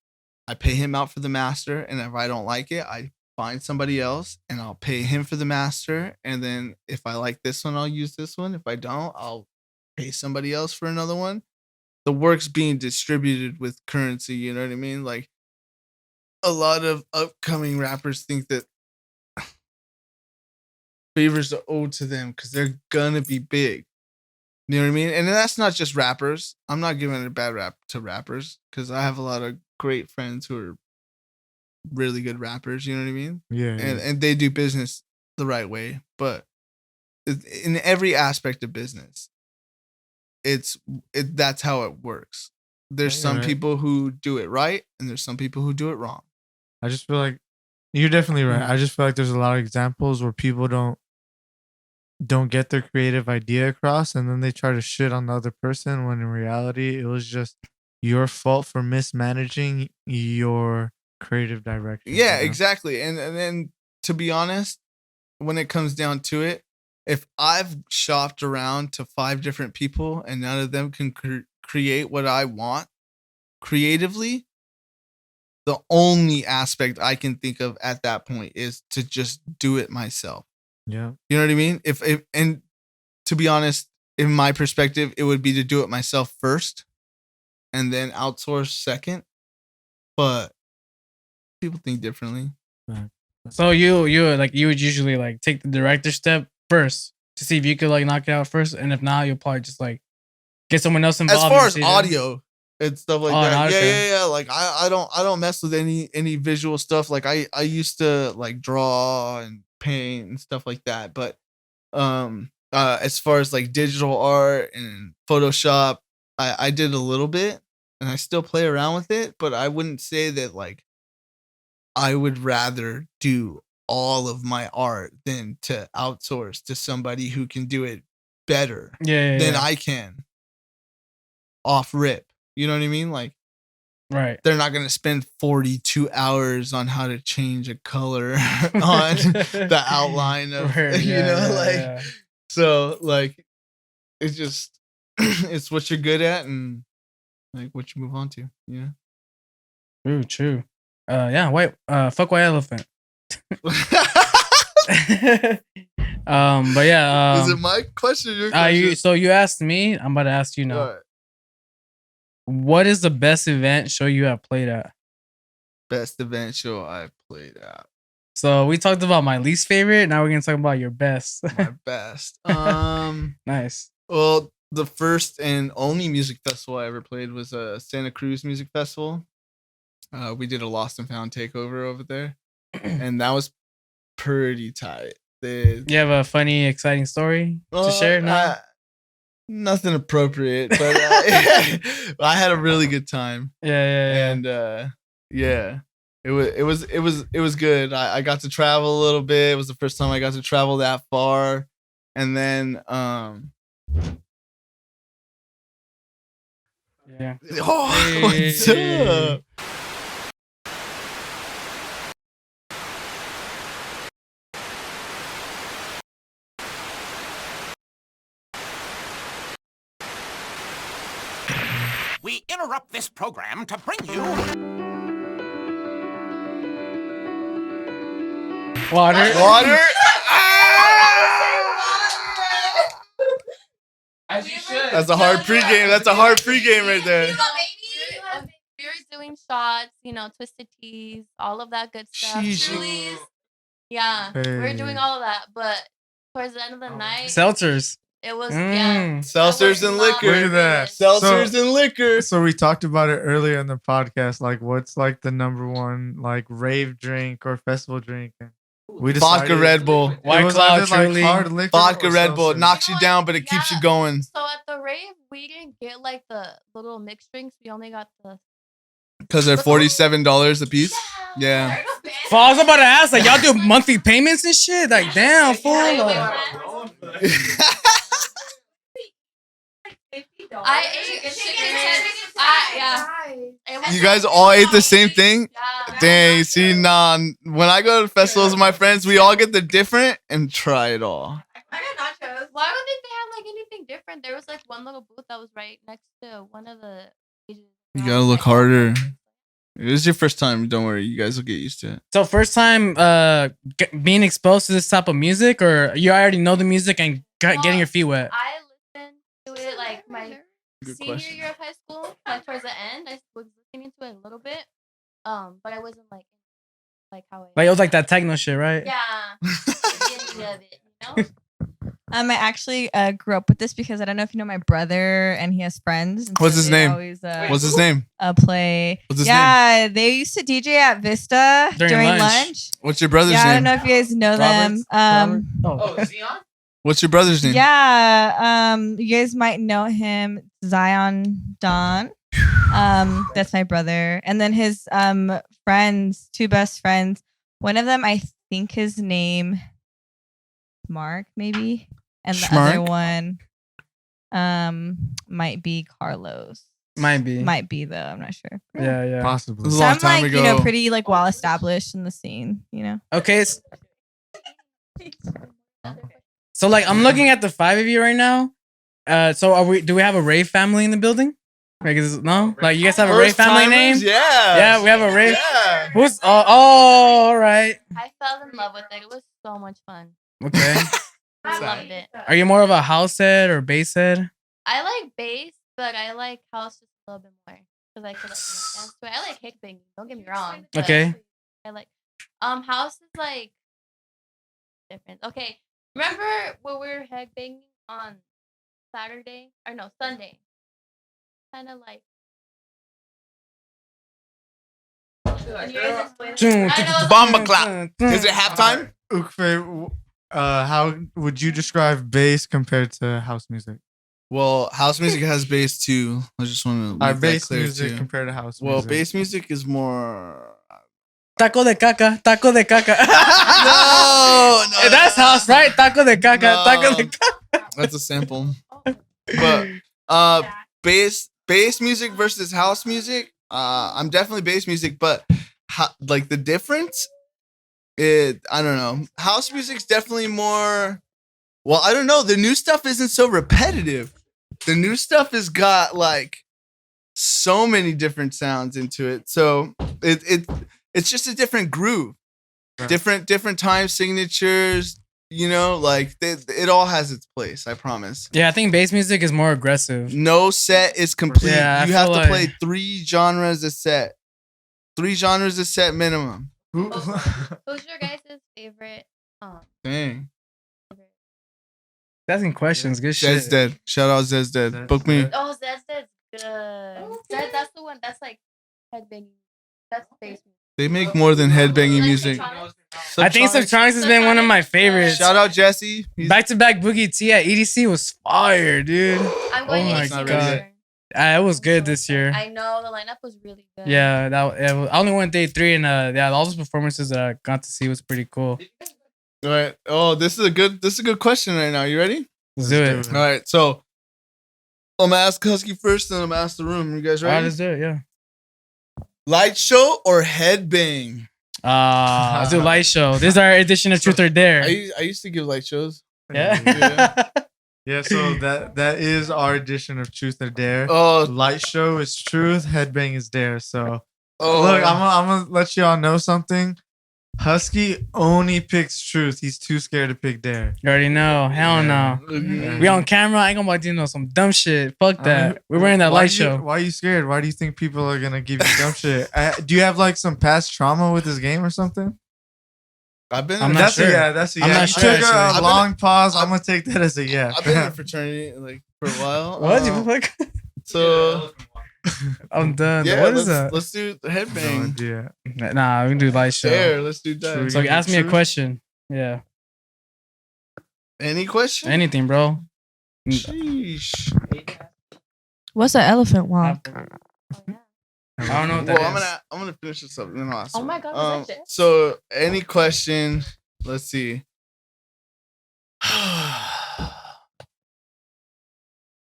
I pay him out for the master, and if I don't like it, I find somebody else and I'll pay him for the master. And then if I like this one, I'll use this one. If I don't, I'll pay somebody else for another one. The work's being distributed with currency, you know what I mean? Like a lot of upcoming rappers think that favors are owed to them because they're gonna be big. You know what I mean? And that's not just rappers. I'm not giving a bad rap to rappers because I have a lot of great friends who are really good rappers. You know what I mean? Yeah. And they do business the right way. But in every aspect of business, that's how it works. There's Yeah, some right. people who do it right, and there's some people who do it wrong. I just feel like you're definitely right. Mhm. I just feel like there's a lot of examples where people don't get their creative idea across, and then they try to shit on the other person when in reality it was just your fault for mismanaging your creative direction. Yeah, you know? exactly. And then to be honest, when it comes down to it, if I've shopped around to 5 different people and none of them can create what I want creatively, the only aspect I can think of at that point is to just do it myself. Yeah. You know what I mean? If and to be honest, in my perspective, it would be to do it myself first and then outsource second. But people think differently. So you would usually like take the director step first to see if you could like knock it out first, and if not, you'll probably just like get someone else involved. As far and as see them. audio and stuff like that, okay. yeah. Like I don't mess with any visual stuff. Like I used to like draw and paint and stuff like that. But as far as like digital art and Photoshop, I did a little bit, and I still play around with it. But I wouldn't say that like I would rather do all of my art than to outsource to somebody who can do it better than I can off rip. You know what I mean? Like, right. They're not going to spend 42 hours on how to change a color on the outline of, so like, it's just, it's what you're good at and like what you move on to. Yeah. True. Fuck white elephant. But yeah. Is it my question or your question? So you asked me. I'm about to ask you now. All right. What is the best event show you have played at? Best event show I've played at. So we talked about my least favorite. Now we're gonna talk about your best. My best. Nice. Well, the first and only music festival I ever played was a Santa Cruz Music Festival. We did a Lost and Found takeover over there, and that was pretty tight. You have a funny, exciting story to share? No? Nothing appropriate, but I had a really good time. Yeah. And it was good. I got to travel a little bit. It was the first time I got to travel that far, and then yeah. Oh, what's up? We interrupt this program to bring you Water. As you should. That's a hard pregame. That's a hard pregame right there. We were doing shots, twisted teas, all of that good stuff. Sheesh. Yeah, we were doing all of that, but towards the end of the night, Seltzers. it was Seltzers and liquor. Look at that. Seltzers and liquor. So we talked about it earlier in the podcast. Like, what's like the number one like rave drink or festival drink? And we decided Vodka Red Bull. White Claw, Truly. hard liquor Vodka or Red Bull. It seltzer. knocks you down, but it keeps you going. So at the rave, we didn't get like the little mixed drinks. We only got the. Because they're $47 a piece. Yeah. I was about to ask, like, y'all do monthly payments and shit? Like, damn, fool. I ate chicken. You guys all ate the same thing? Yeah. Dang, see, nah. When I go to festivals with my friends, we all get the different and try it all. I got nachos. Why would they have like anything different? There was like one little booth that was right next to one of the. You gotta look harder. It was your first time. Don't worry. You guys will get used to it. So first time being exposed to this type of music, or you already know the music and getting your feet wet? I listened to it like my Good senior question. year of high school. Like towards the end, I was listening to it a little bit. But I wasn't like how I. Like it was like that techno shit, right? Yeah. The end of it, you know? I actually grew up with this because I don't know if you know my brother and he has friends. And What's his name? Always, What's his name? Play. What's his name? They used to DJ at Vista during lunch. What's your brother's I name? don't know if you guys know them. Zion? What's your brother's name? Yeah. You guys might know him, Zion Don. That's my brother. And then his friends, two best friends. One of them, I think his name Mark, maybe. And the other one might be Carlos. Might be though. I'm not sure. Yeah. Possibly. It was a So long I'm time like, ago. pretty like well established in the scene, Okay. So like I'm looking at the five of you right now. So do we have a rave family in the building? Like, no? Like, you guys have a Ray family name? First-timers? Yeah. Yeah, we have a Ray. Yeah. Who's? Oh, all right. I fell in love with it. It was so much fun. Okay. I loved it. Are you more of a house head or bass head? I like bass, but I like house just a little bit more because I could dance to it. I like headbanging. Don't get me wrong. but Okay. I like house is like different. Okay, remember when we were headbanging on Saturday or no Sunday? Kind of like. And you guys explained- I know, Bomba clap. Is it halftime? Uckfay, how would you describe bass compared to house music? Well, house music has bass too. I just want to make that Bass clear music too. compared to house Well, music. bass music is more. Taco de caca, taco de caca. No, That's house, right? Taco de caca, No. taco de caca. That's a sample. Oh. But bass music versus house music. I'm definitely bass music, but like the difference, I don't know. House music's definitely more. Well, I don't know. The new stuff isn't so repetitive. The new stuff has got like so many different sounds into it. So it's just a different groove, Right. different time signatures. You know, like it all has its place. I promise. Yeah, I think bass music is more aggressive. No set is complete. Yeah, I you have feel to like- play 3 genres a set. 3 genres a set minimum. Who- Who's your guys' favorite? Dang. Asking questions, good shit. Zed's dead. Shout out Zed's dead. Zed's Book me. dead. Oh, Zed's good. Zed, that's the one. That's like headbanging. That's bass music. They make more than headbanging music. I think Subtronics has been one of my favorites. Shout out Jesse. He's- Back to back Boogie T at EDC was fire, dude. I'm going Oh to my AC God. this year. It was good this year. I know the lineup was really good. Yeah, I only went day 3, and yeah, all those performances that I got to see was pretty cool. All right. Oh, this is a good question right now. You ready? Let's do it. Let's All right. So I'm gonna ask Husky first, then I'm gonna ask the room. You guys All right, ready? let's do it. Yeah. Lightshow or Headbang? Let's do Lightshow. This is our edition of Truth or Dare. I used to give light shows. Yeah. Yeah, so that is our edition of Truth or Dare. Oh, Lightshow is truth, headbang is dare. So oh. look, I'm gonna let y'all know something. Husky only picks truth. He's too scared to pick dare. You already know. Hell no. Yeah. We on camera. I ain't gonna do some dumb shit. Fuck that. I mean, We're wearing that why light you- show. Why are you scared? Why do you think people are gonna give you dumb shit? Do you have like some past trauma with this game or something? I've been. I'm in- not That's sure. a yeah. That's a I'm yeah. not You sure, took actually. a I've been- long pause. I'm gonna take that as a yeah. I've been in a fraternity like for a while. What? You fuck? So I'm done. yeah, What is that? let's do the No headbang. idea. Nah, we can do light show. There, let's do that. True. So ask me a Truth? question. Yeah. Any question? Anything, bro. Sheesh. What's an elephant walk? I don't know what that Well, is. I'm gonna finish this up and then I'll ask Oh one. my God, is that shit? So any question? Let's see.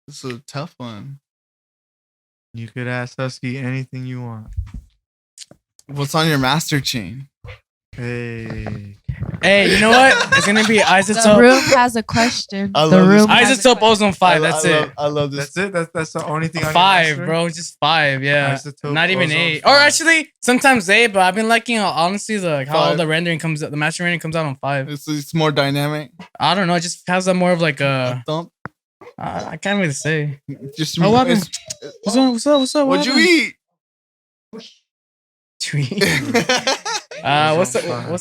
This is a tough one. You could ask Husky anything you want. What's on your master chain? Hey. Hey, you know what? It's gonna be The isotope. room has a question. I The love this room has a Isotope question. ozone 5. That's it. I love this. That's it. That's the only thing. On your 5, master? bro. Just 5. Yeah. Isotope Not even ozone 8. 5. Or actually, sometimes 8. But I've been liking honestly how 5. the rendering comes, the master rendering comes out on 5. It's more dynamic. I don't know. It just has a more of like a. Thump. I can't really say. Just Oh, what it's- What's up? What's up? What's up? What'd you eat? Tweet. What's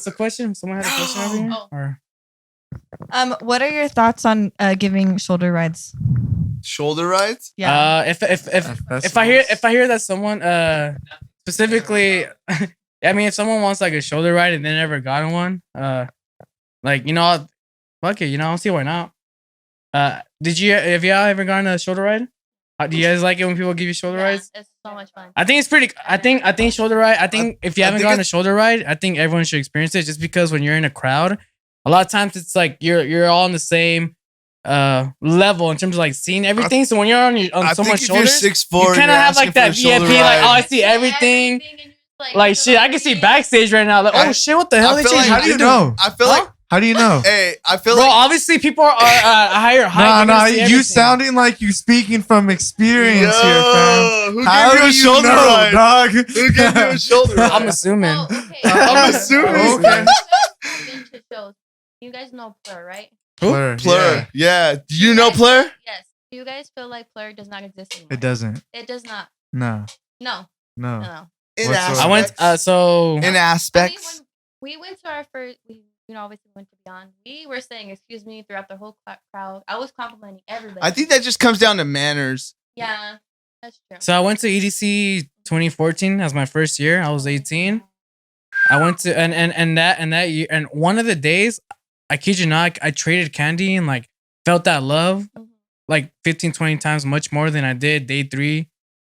the question? Someone had a question over here? Oh. Or What are your thoughts on giving shoulder rides? Shoulder rides? Yeah. If I hear that someone specifically, I mean, if someone wants like a shoulder ride and they never gotten one, like fuck it, I don't see why not. Have y'all ever gotten a shoulder ride? Do you guys like it when people give you shoulder Yeah, rides? it's so much fun. I think it's pretty. I think shoulder ride. I think if you I haven't think gotten a it's- shoulder ride, I think everyone should experience it. Just because when you're in a crowd, a lot of times it's like you're all on the same level in terms of like seeing everything. So when you're on I think someone's if you're shoulders, 6'4", you kind of have like that VIP. Like, oh, I see everything. and you're just Like shit, I can see backstage right now. Like, oh I- shit, what the hell? I They feel changed. like- How do you know? I feel Huh? like How do you know? Hey, I feel Bro, like obviously people are higher. Nah, you sounding like you speaking from experience here, fam. Who How gave you do a you shoulder know, ride? dog? Who gave you a shoulder ride? I'm assuming. Oh, okay. I'm assuming. Okay. Been to shows. You guys know Plur, right? Plur. Plur. Yeah. Do you know Plur? Yes. Do you guys feel like Plur does not exist anymore? It doesn't. It does not. No. No. No. No. In Whatsoever. I went. So in I mean, aspects. when we went to our first, obviously went to Beyond. We were saying excuse me throughout the whole crowd. I was complimenting everybody. I think that just comes down to manners. Yeah, that's true. So I went to EDC 2014 as my first year. I was 18. I went to and that year, and one of the days, I kid you not, I traded candy and like felt that love like 15, 20 times much more than I did day 3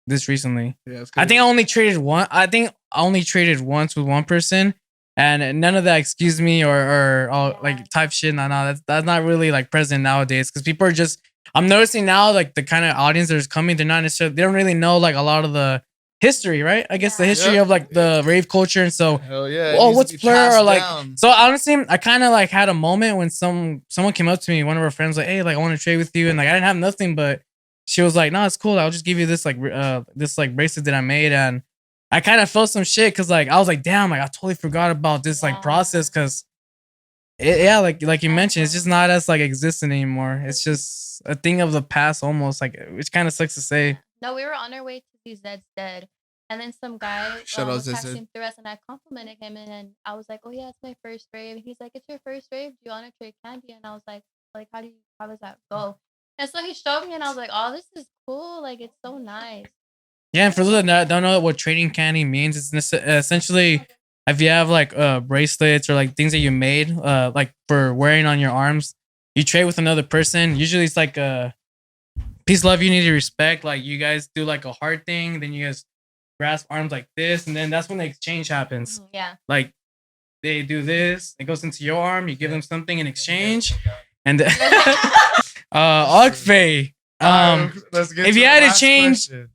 this recently. Yeah, I think I only traded one. I think I only traded once with one person, and none of that excuse me or all like type shit. No, that's not really like present nowadays because people are just. I'm noticing now like the kind of audience that's coming, they're not necessarily. They don't really know like a lot of the history, right? I guess the history Yep. of like the rave culture, and so. Hell yeah. Oh, what's Plur? Or like, so honestly, I kind of like had a moment when someone came up to me, one of our friends, like, hey, like I want to trade with you, and like I didn't have nothing, but she was like, no, it's cool. I'll just give you this like bracelet that I made, and I kind of felt some shit because like I was like, damn, like I totally forgot about this like process because. Like you mentioned, it's just not as like existent anymore. It's just a thing of the past, almost like, which kind of sucks to say. No, we were on our way to see Zed's Dead, and then some guy Shout out was Zed's texting through us, and I complimented him, and then I was like, "Oh yeah, it's my first rave." And he's like, "It's your first rave? Do you want to trade candy?" And I was like, how does that go?" And so he showed me, and I was like, "Oh, this is cool. Like it's so nice." Yeah, and for those that don't know what trading candy means, it's essentially if you have like bracelets or like things that you made like for wearing on your arms, you trade with another person. Usually it's like a peace, love, unity, respect. Like you guys do like a heart thing, then you guys grasp arms like this, and then that's when the exchange happens. Yeah. Like they do this, it goes into your arm, you give them something in exchange, and Uckfay. Let's get if to you the had to last change- question.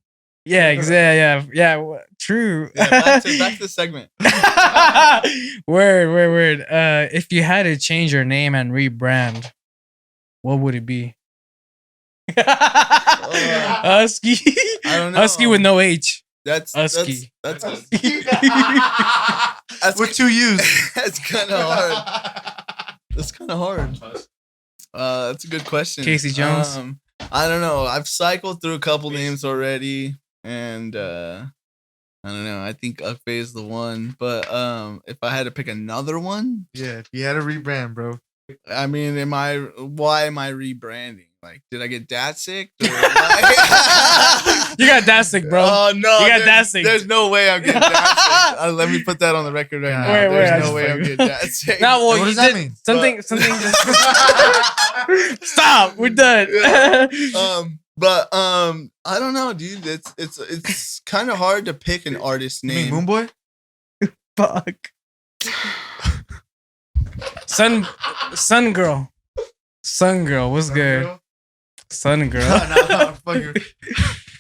Yeah, exactly. Yeah. True. Yeah, back to the segment. Word. If you had to change your name and rebrand, what would it be? Husky. I don't know. Husky with no H. That's Husky. That's With 2 U's. That's kind of hard. That's kind of hard. That's a good question. Casey Jones. I don't know. I've cycled through a couple names already, and I don't know. I think Uckfay is the one. But if I had to pick another one, Yeah, if you had a rebrand, bro. I mean, why am I rebranding? Like, did I get that sick? Or like, You got that sick, bro. Oh no, You got there's- that sick. There's no way I'm getting that sick. Let me put that on the record right now. Where? There's I no just way I'm fucking- getting that sick. No, well, What you does that did mean? something. Stop. We're done. I don't know, dude. It's kind of hard to pick an artist You mean name. Moonboy? Fuck. Sun girl. What's good? Sun girl. No, fuck you.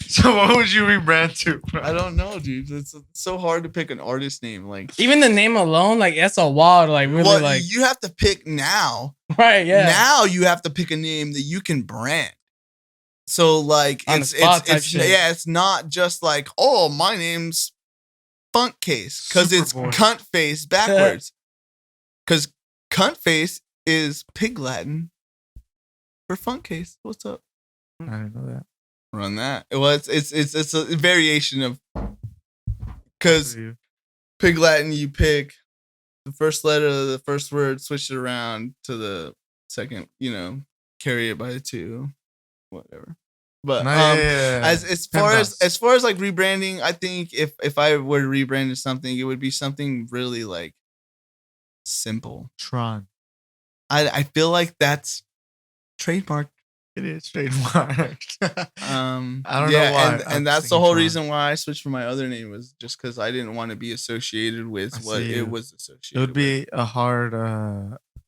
So what would you rebrand to, bro? I don't know, dude. It's so hard to pick an artist name. Like, Even the name alone, like that's a wild, like really, well, like you have to pick now. right, yeah. Now you have to pick a name that you can brand. So like On the spot type it's shit. yeah, it's not just like, oh, my name's Funk Case because it's Superboy. cunt face backwards. Because cunt face is pig Latin for funk case. What's up? I didn't know that. Run that. Well, it's a variation of because pig Latin, you pick the first letter of the first word, switch it around to the second, carry it by 2, whatever. But as far as like rebranding, I think if I were to rebrand to something, it would be something really like simple. Tron. I feel like that's trademarked. It is trademarked. I don't know why. and that's the whole reason why I switched from my other name was just because I didn't want to be associated with what it was associated. It would be a hard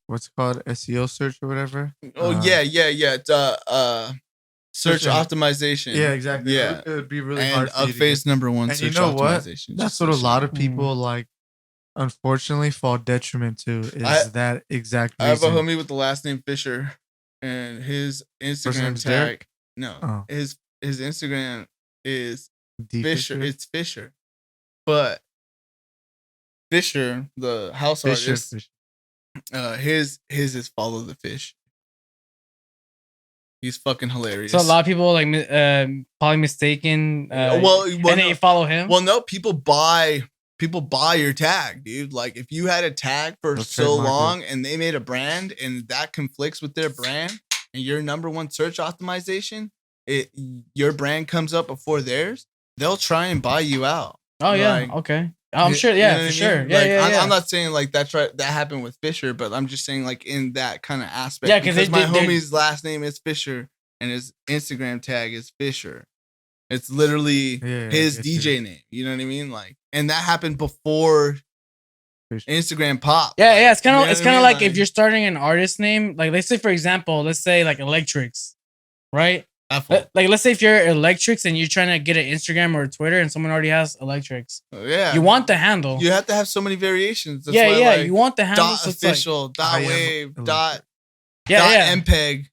what's it called, SEO search or whatever. Oh yeah. Search Search optimization. Yeah, exactly. Yeah. It would be really And hard. for you to Uckfay's get- number 1 And search you know what? optimization. That's what a lot of people like unfortunately fall detriment to is I- that exact I have a reason. homie with the last name Fisher, and his Instagram name's tag. Derek? No, Oh. his Instagram is D. Fisher. It's Fisher, but Fisher, the house Fisher, artist, Fisher. his is Follow the Fish. He's fucking hilarious. So a lot of people like probably mistaken. well, and then you follow him. Well, no, people buy your tag, dude. Like if you had a tag for They'll so trademark it. long and they made a brand and that conflicts with their brand and your number one search optimization, your brand comes up before theirs, they'll try and buy you out. Oh yeah, Like, okay. I'm you- sure. you Yeah, know for what I sure. mean? Yeah, Like, yeah, yeah. I'm not saying like that's right. That happened with Fisher, but I'm just saying like in that kind of aspect. Yeah, 'cause because my they- homie's last name is Fisher and his Instagram tag is Fisher. It's literally Yeah, his I get DJ name. You know what I mean? Like, and that happened before Fisher. Instagram popped. Yeah, yeah. It's kind You of know it's what I kind of mean? like if you're starting an artist name, like let's say for example, let's say like Electrics, right? Like let's say if you're Electrics and you're trying to get an Instagram or a Twitter and someone already has Electrics, yeah, you want the handle. you have to have so many variations. That's yeah, why, yeah. like, You want the handle. dot So it's like, official, dot I am wave, electric. dot yeah, yeah. MPEG.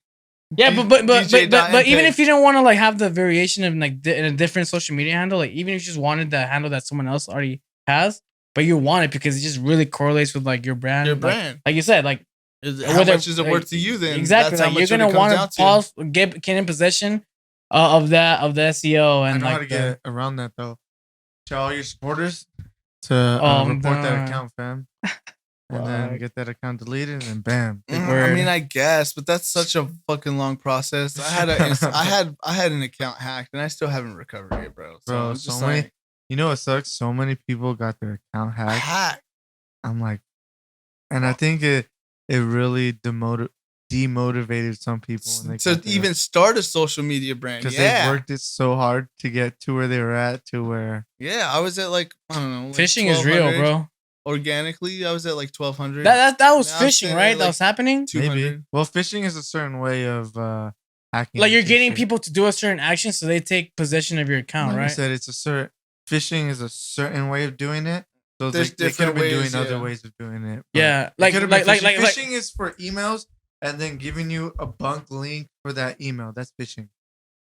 Yeah, but DJ even MPEG. if you don't want to like have the variation of like in a different social media handle, like even if you just wanted the handle that someone else already has, but you want it because it just really correlates with like your brand. Your like- brand. like you said, like How whether- much is it like, worth to you then? exactly. That's how Like you're much it gonna comes want down to to. pause, get in possession of the SEO I and know like how to get around that though. Tell all your supporters to report that nah. account, fam, and then Fuck. get that account deleted, and bam. I Word. mean, I guess, but that's such a fucking long process. I had an account hacked, and I still haven't recovered it, bro. So Bro, I'm just so many. like, You know what sucks? So many people got their account hacked. hack. I'm like, and I think it really demotivated some people when they To got there. even start a social media brand. because Yeah, they worked it so hard to get to where they were at, to where yeah. I was at like I don't know. Like fishing is real, 1200. bro. Organically, I was at like 1200. That was Now I'm fishing, saying, right? like, That was happening. 200. maybe. Well, phishing is a certain way of hacking. Like you're into getting shit. people to do a certain action, so they take possession of your account, Like I right? said, it's a certain phishing is a certain way of doing it. So There's they could have different been ways, doing other yeah. ways of doing it. but Yeah, it like could've been like phishing. like Phishing is for emails and then giving you a bunk link for that email. That's phishing.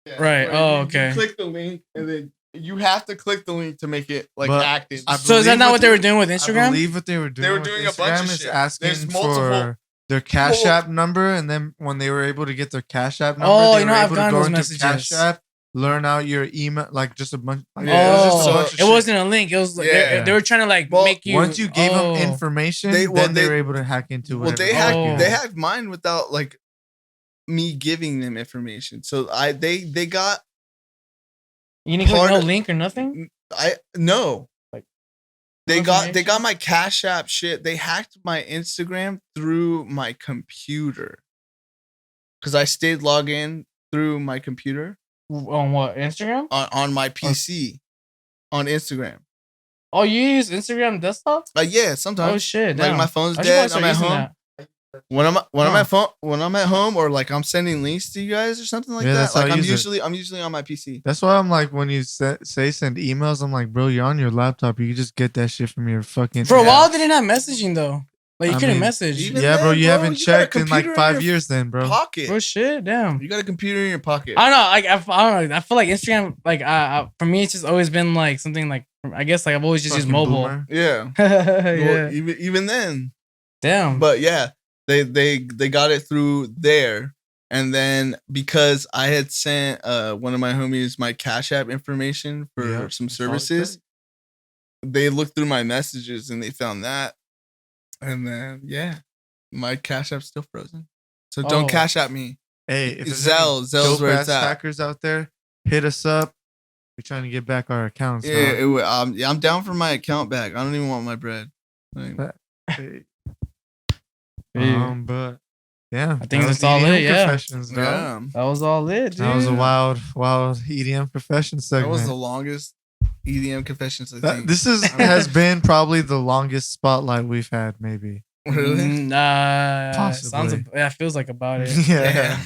Yeah, Right. where Oh, you okay. click the link, and then you have to click the link to make it like But active. I So is that believe not what what they they- were doing with I Instagram? believe what they were doing. were with doing a bunch of Instagram is shit. asking There's multiple- for their Cash Well- App number, and then when they were able to get their Cash App number, Oh, they you were know, I've able to gotten go those into messages. Cash App, learn out your email, like just a bunch. Like, Yeah, it was just a Oh, bunch of it shit. wasn't a link. It was like Yeah. they were trying to like Well, make you. Once you gave them oh. information, They- well, then they they- were able to hack into Well, whatever. they the had fuck you Oh. they had. had mine without like me giving them information. So they got You didn't click part no of- link or nothing. no. Like, They no got information? my Cash App shit. They hacked my Instagram through my computer. Cause I stayed logged in through my computer On what, Instagram? on my PC on Instagram. Oh, you use Instagram desktop? Like yeah, sometimes. Oh shit! Like damn. my phone's I should probably dead. I'm start at using home. that. When I'm Huh. when I'm at home or like I'm sending links to you guys or something like Yeah, that. that's how Like I I'm use it. usually on my PC. That's why I'm like, when you say send emails, I'm like, bro, you're on your laptop. You can just get that shit from your fucking. For a Yeah. while, they didn't have messaging though. Like you I couldn't mean, message. even Yeah, bro, then, you bro, haven't you got a checked in like computer in 5 your years, then, bro. Pocket. Oh shit! Damn. You got a computer in your pocket. I don't know. Like I don't know. I feel like Instagram. Like for me, it's just always been like something like. I guess like I've always just used Fucking mobile. boomer. Yeah. yeah. Well, even then. Damn. But yeah, they got it through there. And then because I had sent one of my homies my Cash App information for Yep, some I saw services, they looked through my messages and they found that. And then yeah, my Cash App's still frozen. So don't Oh. Cash App me. Hey, if there's Zell's dope where ass it's at. hackers out there, hit us up. We're trying to get back our accounts. Yeah, huh? yeah, I'm down for my account back. I don't even want my bread. Like, Hey. Yeah. But yeah, I think that that's was all EDM it, yeah. Confessions, dog. yeah, That was all it, dude. That was a wild EDM confession that segment. was the longest EDM confessions I think. This has been probably the longest spotlight we've had, maybe. really. Sounds. Possibly. Yeah, feels like about it. Yeah,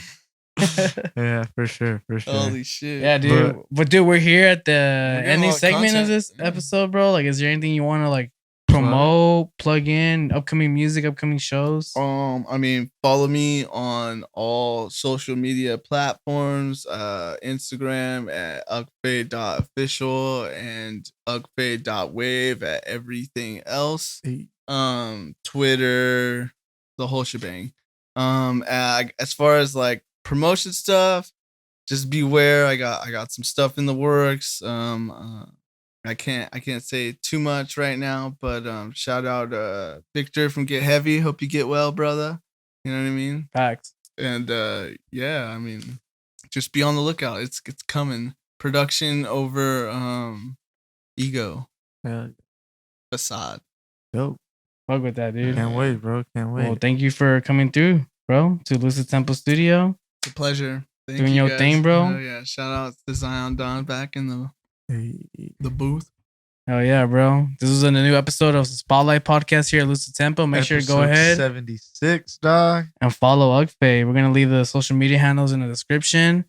yeah, for sure. Holy shit. Yeah, dude. But dude, we're here at the getting a ending lot of segment of content. this Yeah. episode, bro. Like, is there anything you want to like promote promote, plug in upcoming music, upcoming shows? I mean, follow me on all social media platforms, Instagram at uckfay.official and uckfay.wave at everything else. Twitter, the whole shebang. As far as like promotion stuff, just beware. I got some stuff in the works. I can't say too much right now, but shout out Victor from Get Heavy. Hope you get well, brother. You know what I mean? Facts. And yeah, I mean, just be on the lookout. It's coming. Production over ego. Yeah. Facade. Dope. Fuck with that, dude. Can't wait, bro. Can't wait. Well, thank you for coming through, bro, to Lucid Temple Studio. It's a pleasure. Thank Doing you your guys. thing, bro. Oh, yeah. Shout out to Zion Don back in the booth. Hell yeah, bro. This is a new episode of the Spotlight Podcast here at Lucid Tempo. Make sure to go Episode ahead 76, dog. and follow Uckfay. We're going to leave the social media handles in the description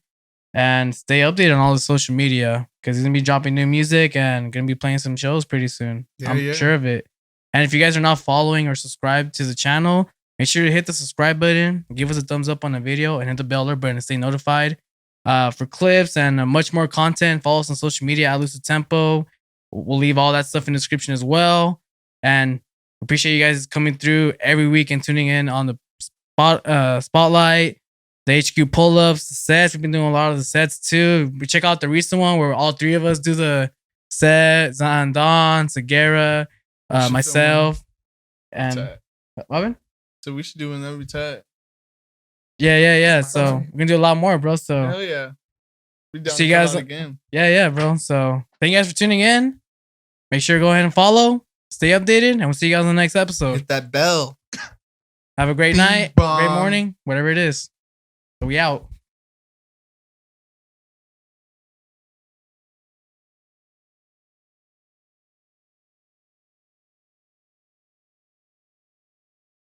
and stay updated on all the social media because he's going to be dropping new music and going to be playing some shows pretty soon. Yeah, I'm yeah. sure of it. And if you guys are not following or subscribed to the channel, make sure to hit the subscribe button, give us a thumbs up on the video, and hit the bell alert button to stay notified for clips and much more content. Follow us on social media at Lucid Tempo. We'll leave all that stuff in the description as well. And appreciate you guys coming through every week and tuning in on the Spotlight, the HQ pull-ups, the sets. We've been doing a lot of the sets too. We check out the recent one where all three of us do the set. Zion Don, Segura, myself, and Robin. So we should do one that would be tight. Yeah. So we're gonna do a lot more, bro. So Hell yeah. We down See to you come guys out again. yeah, bro. So thank you guys for tuning in. Make sure to go ahead and follow, stay updated, and we'll see you guys on the next episode. Hit that bell. Have a great Bing night, bong. great morning, whatever it is. So we out.